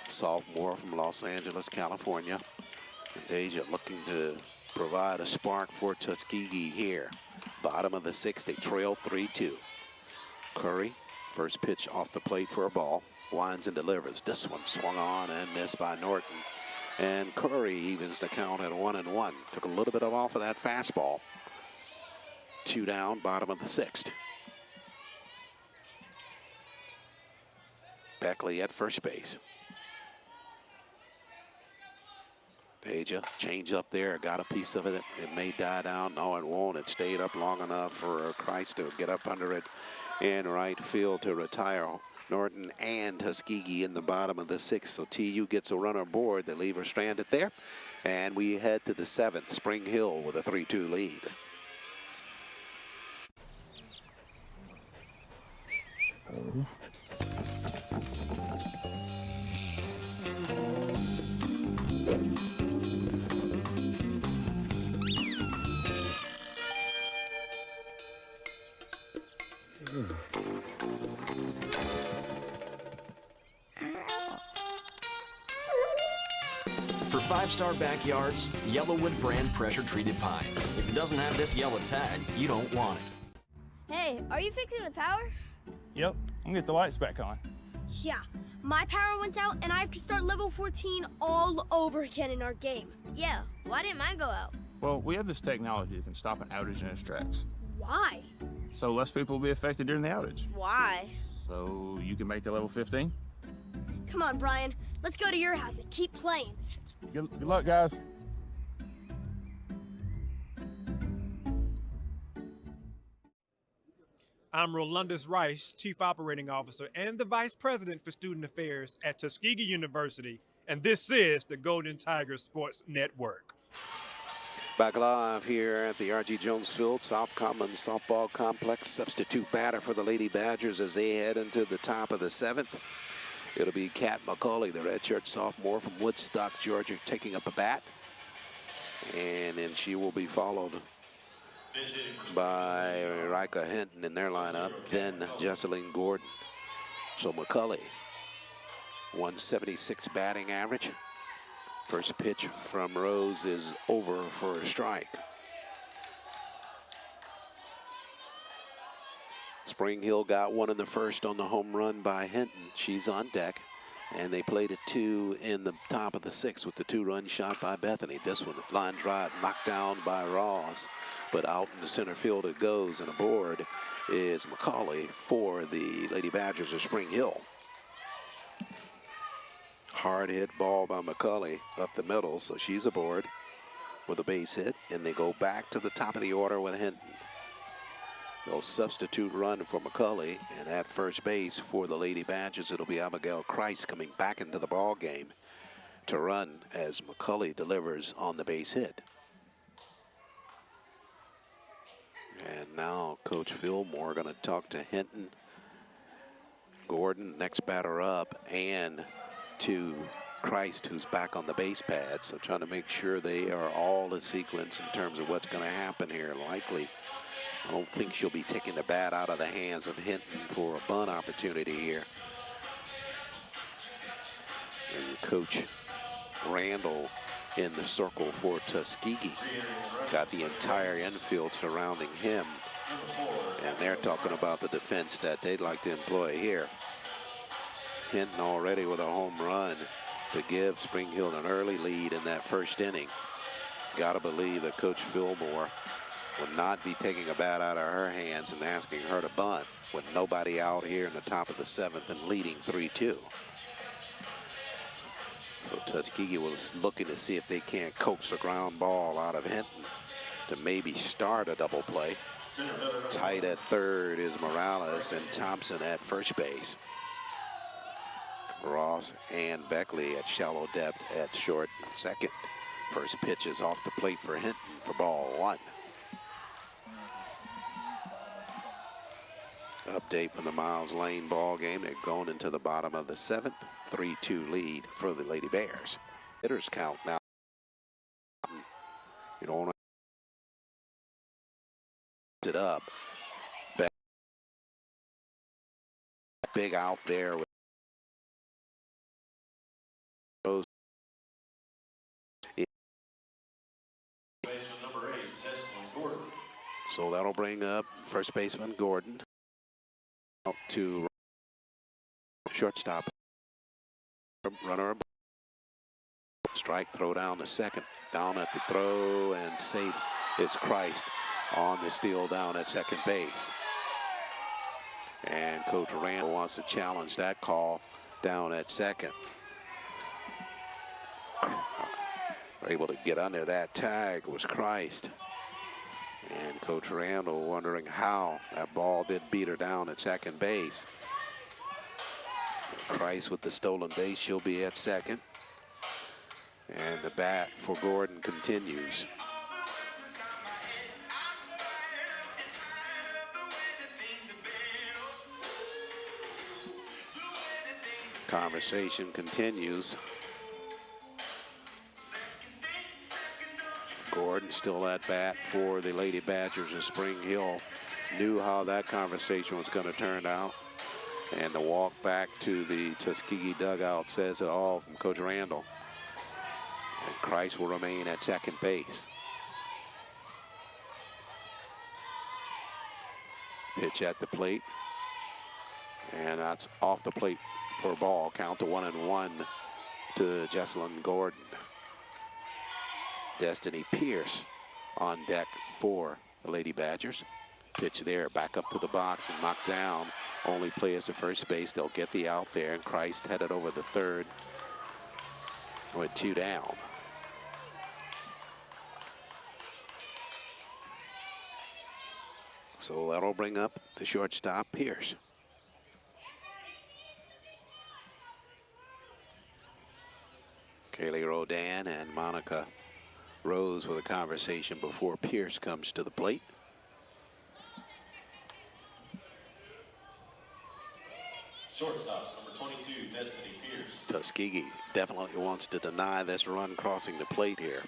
Sophomore from Los Angeles, California. And Deja looking to provide a spark for Tuskegee here. Bottom of the 6th, they trail 3-2. Curry, first pitch off the plate for a ball. Winds and delivers. This one swung on and missed by Norton. And Curry evens the count at 1-1. Took a little bit off of that fastball. 2 down, bottom of the 6th. Beckley at first base. Deja, change up there, got a piece of it. It may die down. No, it won't. It stayed up long enough for Christ to get up under it in right field to retire Norton and Tuskegee in the bottom of the 6th. So TU gets a runner aboard. They leave her stranded there. And we head to the 7th, Spring Hill with a 3-2 lead. For 5-star backyards, Yellowwood brand pressure-treated pine. If it doesn't have this yellow tag, you don't want it. Hey, are you fixing the power? Yep, I'm gonna get the lights back on. Yeah, my power went out and I have to start level 14 all over again in our game. Yeah, why didn't mine go out? Well, we have this technology that can stop an outage in its tracks. Why? So less people will be affected during the outage. Why? So you can make the level 15? Come on, Brian. Let's go to your house and keep playing. Good luck, guys. I'm Rolandus Rice, Chief Operating Officer and the Vice President for Student Affairs at Tuskegee University, and this is the Golden Tigers Sports Network. Back live here at the R.G. Jones Field, South Commons Softball Complex. Substitute batter for the Lady Badgers as they head into the top of the 7th. It'll be Kat McCauley, the redshirt sophomore from Woodstock, Georgia, taking up a bat. And then she will be followed by Rika Hinton in their lineup, then Jesseline Gordon. So McCauley, 176 batting average. First pitch from Rose is over for a strike. Spring Hill got one in the first on the home run by Hinton. She's on deck. And they played at 2 in the top of the 6th with the 2-run shot by Bethany. This one, line drive, knocked down by Ross. But out in the center field it goes, and aboard is McCauley for the Lady Badgers of Spring Hill. Hard hit ball by McCauley up the middle, so she's aboard with a base hit. And they go back to the top of the order with Hinton. They'll substitute run for McCauley, and at first base for the Lady Badgers, it'll be Abigail Christ coming back into the ball game to run as McCauley delivers on the base hit. And now Coach Fillmore going to talk to Hinton, Gordon, next batter up, and to Christ, who's back on the base pad. So trying to make sure they are all in sequence in terms of what's going to happen here. Likely I don't think she'll be taking the bat out of the hands of Hinton for a bunt opportunity here. And Coach Randall in the circle for Tuskegee. Got the entire infield surrounding him. And they're talking about the defense that they'd like to employ here. Hinton already with a home run to give Spring Hill an early lead in that first inning. Gotta believe that Coach Fillmore would not be taking a bat out of her hands and asking her to bunt with nobody out here in the top of the 7th and leading 3-2. So Tuskegee was looking to see if they can't coax a ground ball out of Hinton to maybe start a double play. Tight at third is Morales and Thompson at first base. Ross and Beckley at shallow depth at short and second. First pitch is off the plate for Hinton for ball 1. Update from the Miles Lane ball game. They're going into the bottom of the 7th. 3-2 lead for the Lady Bears. Hitters count now. You don't want to it up. Big out there with those. Baseman number 8, Jesselyn Gordon. So that'll bring up first baseman Gordon out to shortstop. Runner strike, throw down the second. Down at the throw and safe is Christ on the steal down at second base. And Coach Randall wants to challenge that call down at second. Able to get under that tag was Christ. And Coach Randall wondering how that ball did beat her down at second base. Christ with the stolen base, she'll be at second. And the bat for Gordon continues. Conversation continues. Gordon still at bat for the Lady Badgers of Spring Hill. Knew how that conversation was going to turn out. And the walk back to the Tuskegee dugout says it all from Coach Randall. And Christ will remain at second base. Pitch at the plate. And that's off the plate for a ball. Count to 1-1 to Jesselyn Gordon. Destiny Pierce on deck for the Lady Badgers. Pitch there, back up to the box and knocked down. Only play as a first base. They'll get the out there, and Christ headed over the third with 2 down. So that'll bring up the shortstop, Pierce. Kaylee Rodan and Monica Rose with a conversation before Pierce comes to the plate. Shortstop, number 22, Destiny Pierce. Tuskegee definitely wants to deny this run crossing the plate here.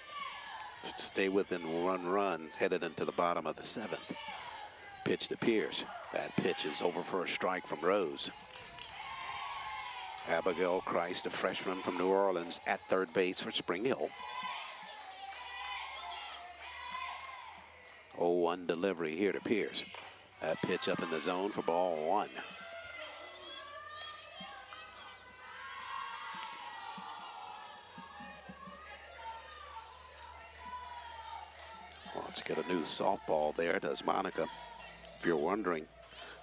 To stay within 1 run, headed into the bottom of the 7th. Pitch to Pierce. That pitch is over for a strike from Rose. Abigail Christ, a freshman from New Orleans, at third base for Spring Hill. 0-1 delivery here to Pierce. That pitch up in the zone for ball 1. Let's get a new softball there, does Monica. If you're wondering,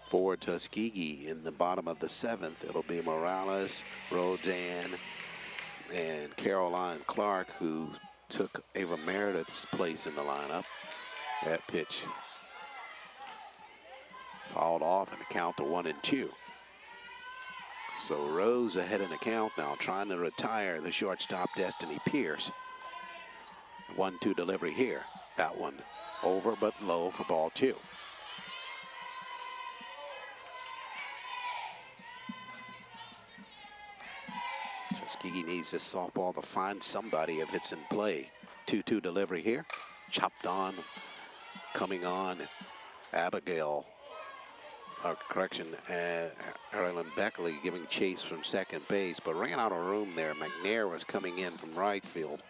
for Tuskegee in the bottom of the 7th, it'll be Morales, Rodan, and Caroline Clark, who took Ava Meredith's place in the lineup. That pitch fouled off and the count to 1-2. So Rose ahead in the count now, trying to retire the shortstop Destiny Pierce. 1-2 delivery here. That one over but low for ball 2. Tuskegee needs this softball to find somebody if it's in play. 2-2 delivery here. Chopped on, coming on Erin Beckley giving chase from second base, but ran out of room there. McNair was coming in from right field.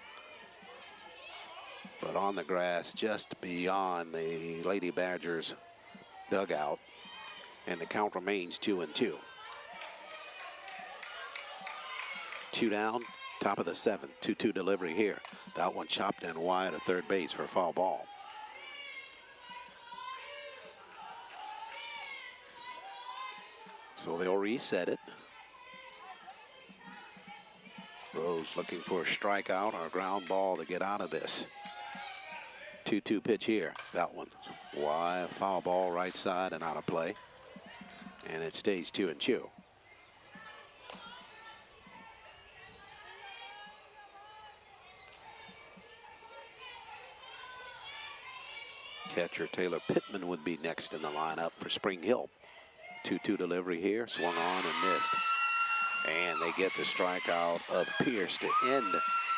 But on the grass just beyond the Lady Badgers dugout, and the count remains 2-2. 2 down, top of the 7th, 2-2 delivery here. That one chopped in wide at third base for a foul ball. So they'll reset it. Rose looking for a strikeout or a ground ball to get out of this. 2-2 pitch here. That one wide, foul ball right side and out of play. And it stays 2-2. Catcher Taylor Pittman would be next in the lineup for Spring Hill. 2-2 delivery here, swung on and missed. And they get the strikeout of Pierce to end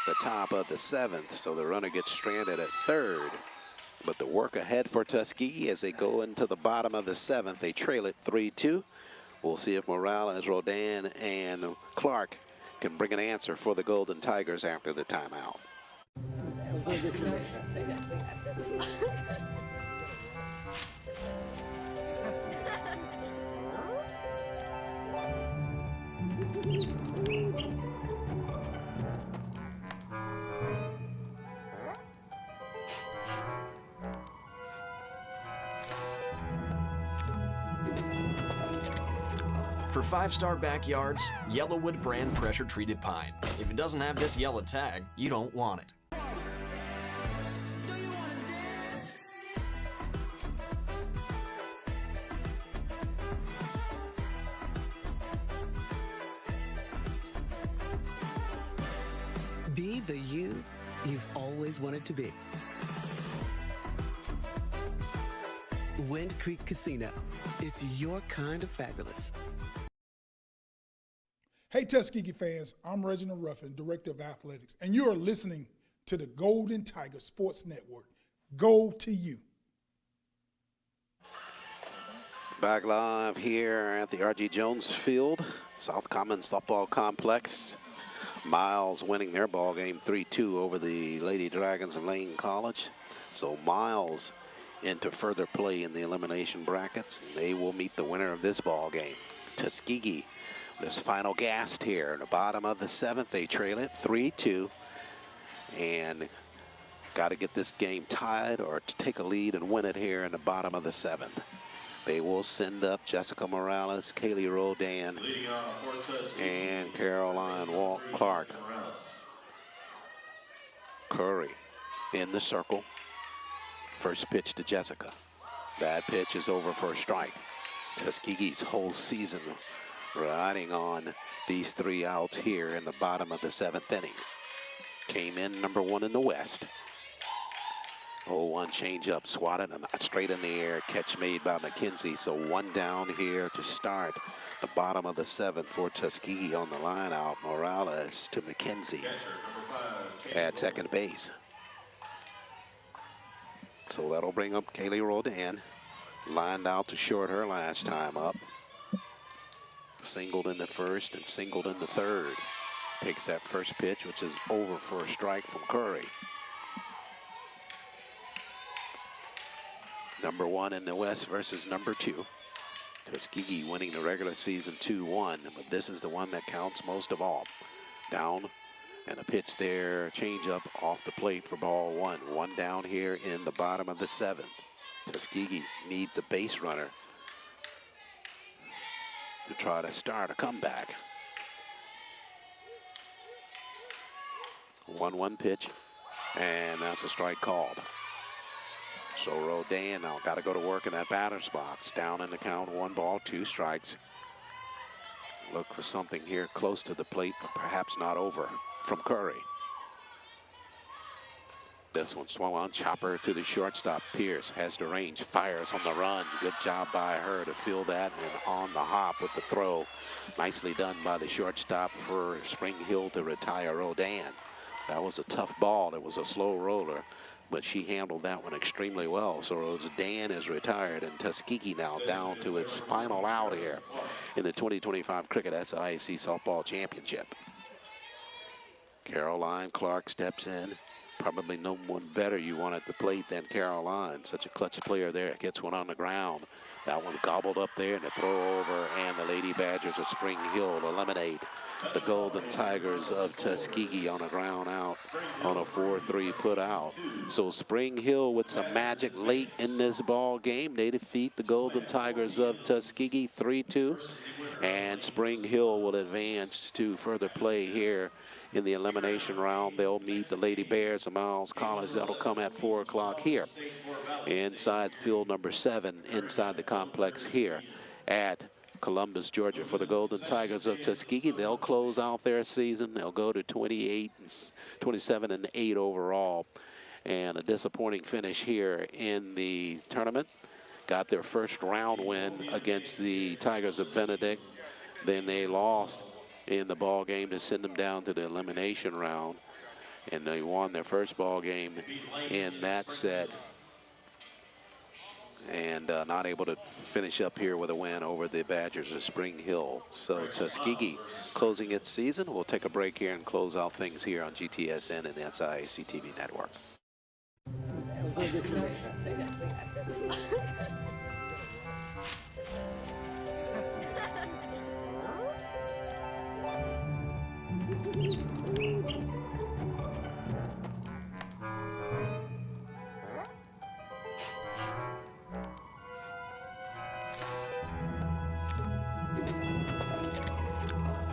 the top of the 7th. So the runner gets stranded at third. But the work ahead for Tuskegee as they go into the bottom of the 7th. They trail it 3-2. We'll see if Morales, Rodan, and Clark can bring an answer for the Golden Tigers after the timeout. For 5-star backyards, Yellowwood brand pressure-treated pine. If it doesn't have this yellow tag, you don't want it. Be the you you've always wanted to be. Wind Creek Casino. It's your kind of fabulous. Hey, Tuskegee fans, I'm Reginald Ruffin, Director of Athletics, and you are listening to the Golden Tiger Sports Network. Go to you. Back live here at the R.G. Jones Field, South Commons Softball Complex. Miles winning their ball game 3-2 over the Lady Dragons of Lane College. So Miles into further play in the elimination brackets. They will meet the winner of this ball game. Tuskegee, this final gassed here in the bottom of the 7th. They trail it 3-2 and got to get this game tied or to take a lead and win it here in the bottom of the 7th. They will send up Jessica Morales, Kaylee Rodan, and Caroline Clark. Curry in the circle. First pitch to Jessica. That pitch is over for a strike. Tuskegee's whole season riding on these 3 outs here in the bottom of the 7th inning. Came in number 1 in the West. 0-1 changeup, swatted and straight in the air. Catch made by McKenzie. So 1 down here to start the bottom of the 7th for Tuskegee. On the line out, Morales to McKenzie at second base. So that'll bring up Kaylee Rodan. Lined out to short her last time up. Singled in the first and singled in the third. Takes that first pitch, which is over for a strike from Curry. Number 1 in the West versus number 2. Tuskegee winning the regular season 2-1, but this is the one that counts most of all. Down and a pitch there, change up off the plate for ball 1. 1 down here in the bottom of the 7th. Tuskegee needs a base runner to try to start a comeback. 1-1 pitch, and that's a strike called. So Rodan now got to go to work in that batter's box. Down in the count, 1 ball, 2 strikes. Look for something here close to the plate, but perhaps not over from Curry. This one swung on, chopper to the shortstop. Pierce has the range, fires on the run. Good job by her to field that and on the hop with the throw. Nicely done by the shortstop for Spring Hill to retire Rodan. That was a tough ball. It was a slow roller, but she handled that one extremely well. So Dan is retired, and Tuskegee now down to its final out here in the 2025 Cricket SIAC Softball Championship. Caroline Clark steps in. Probably no one better you want at the plate than Caroline. Such a clutch player there. Gets one on the ground. That one gobbled up there, and the throw over, and the Lady Badgers of Spring Hill eliminate the Golden Tigers of Tuskegee on a ground out on a 4-3 put out. So Spring Hill with some magic late in this ball game. They defeat the Golden Tigers of Tuskegee 3-2, and Spring Hill will advance to further play here in the elimination round. They'll meet the Lady Bears of Miles College. That'll come at 4 o'clock here inside field number 7 inside the complex here at Columbus, Georgia. For the Golden Tigers of Tuskegee, they'll close out their season. They'll go to 27-8 overall, and a disappointing finish here in the tournament. Got their first round win against the Tigers of Benedict. Then they lost in the ball game to send them down to the elimination round, and they won their first ball game in that set, and not able to finish up here with a win over the Badgers of Spring Hill. So Tuskegee closing its season. We'll take a break here and close out things here on GTSN and the SIAC TV network.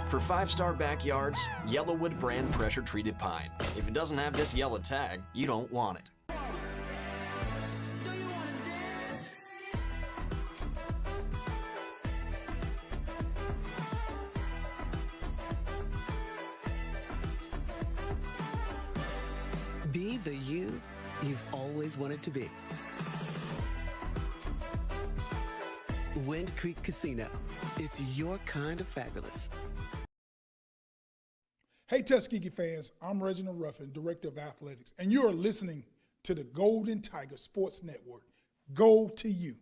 For 5-star backyards, Yellowwood brand pressure-treated pine. If it doesn't have this yellow tag, you don't want it. Be the you you've always wanted to be. Wind Creek Casino. It's your kind of fabulous. Hey, Tuskegee fans, I'm Reginald Ruffin, Director of Athletics, and you are listening to the Golden Tiger Sports Network. Go to you.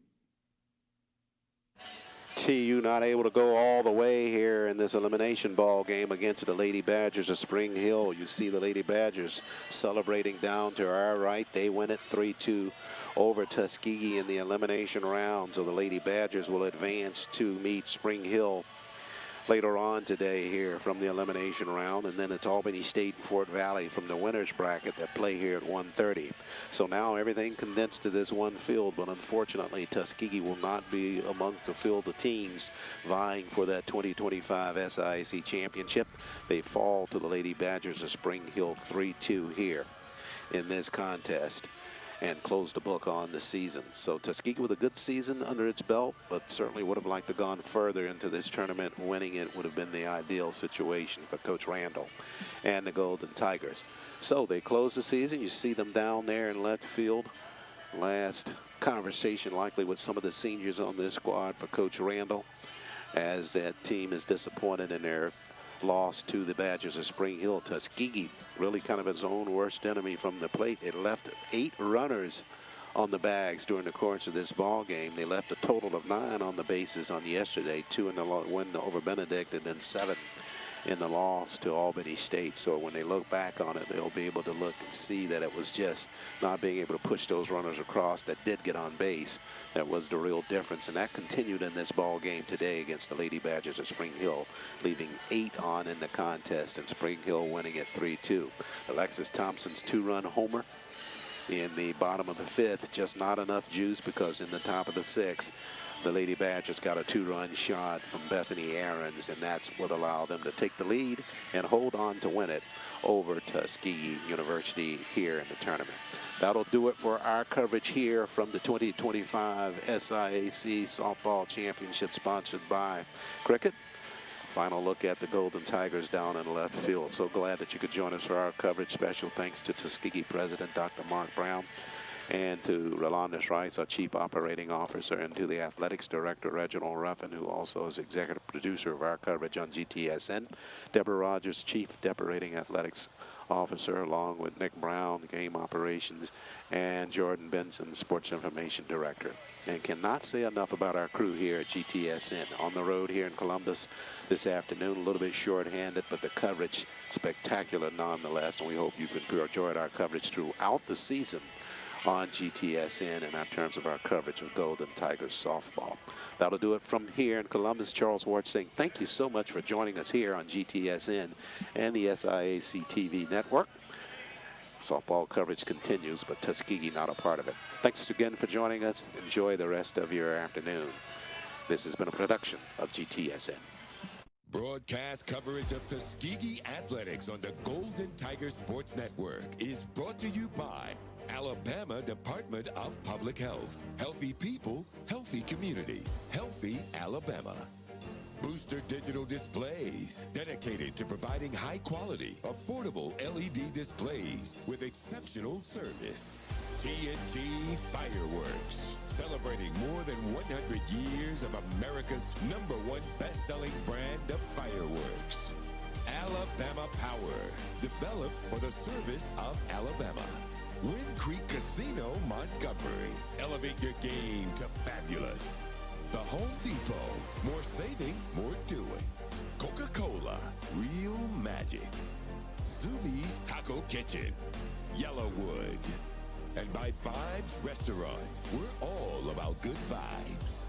TU not able to go all the way here in this elimination ball game against the Lady Badgers of Spring Hill. You see the Lady Badgers celebrating down to our right. They win it 3-2 over Tuskegee in the elimination round. So the Lady Badgers will advance to meet Spring Hill later on today here from the elimination round, and then it's Albany State and Fort Valley from the winners bracket that play here at 1:30. So now everything condensed to this one field, but unfortunately Tuskegee will not be among the field of teams vying for that 2025 SIAC championship. They fall to the Lady Badgers of Spring Hill 3-2 here in this contest, and close the book on the season. So Tuskegee with a good season under its belt, but certainly would have liked to have gone further into this tournament. Winning it would have been the ideal situation for Coach Randall and the Golden Tigers. So they close the season. You see them down there in left field. Last conversation likely with some of the seniors on this squad for Coach Randall, as that team is disappointed in their loss to the Badgers of Spring Hill. Tuskegee really kind of its own worst enemy from the plate. It left 8 runners on the bags during the course of this ball game. They left a total of 9 on the bases on yesterday, 2 in the win over Benedict, and then 7 in the loss to Albany State. So when they look back on it, they'll be able to look and see that it was just not being able to push those runners across that did get on base that was the real difference. And that continued in this ball game today against the Lady Badgers of Spring Hill, leaving 8 on in the contest, and Spring Hill winning it 3-2. Alexis Thompson's 2-run homer in the bottom of the 5th, just not enough juice, because in the top of the 6th, the Lady Badgers got a 2-run shot from Bethany Aarons, and that's what allowed them to take the lead and hold on to win it over Tuskegee University here in the tournament. That'll do it for our coverage here from the 2025 SIAC Softball Championship, sponsored by Cricket. Final look at the Golden Tigers down in left field. So glad that you could join us for our coverage. Special thanks to Tuskegee President Dr. Mark Brown, and to Rolandis Rice, our Chief Operating Officer, and to the Athletics Director, Reginald Ruffin, who also is Executive Producer of our coverage on GTSN. Deborah Rogers, Chief Decorating Athletics Officer, along with Nick Brown, Game Operations, and Jordan Benson, Sports Information Director. And cannot say enough about our crew here at GTSN. On the road here in Columbus this afternoon, a little bit short-handed, but the coverage spectacular nonetheless, and we hope you've enjoyed our coverage throughout the season on GTSN and in terms of our coverage of Golden Tigers softball. That'll do it from here in Columbus. Charles Ward saying thank you so much for joining us here on GTSN and the SIAC TV network. Softball coverage continues, but Tuskegee not a part of it. Thanks again for joining us. Enjoy the rest of your afternoon. This has been a production of GTSN. Broadcast coverage of Tuskegee Athletics on the Golden Tiger Sports Network is brought to you by Alabama Department of Public Health. Healthy people, healthy communities. Healthy Alabama. Booster Digital Displays, dedicated to providing high-quality, affordable LED displays with exceptional service. TNT Fireworks, celebrating more than 100 years of America's #1 best-selling brand of fireworks. Alabama Power, developed for the service of Alabama. Wind Creek Casino, Montgomery. Elevate your game to fabulous. The Home Depot, more saving, more doing. Coca-Cola, real magic. Zuby's Taco Kitchen, Yellowwood. And by Vibes Restaurant, we're all about good vibes.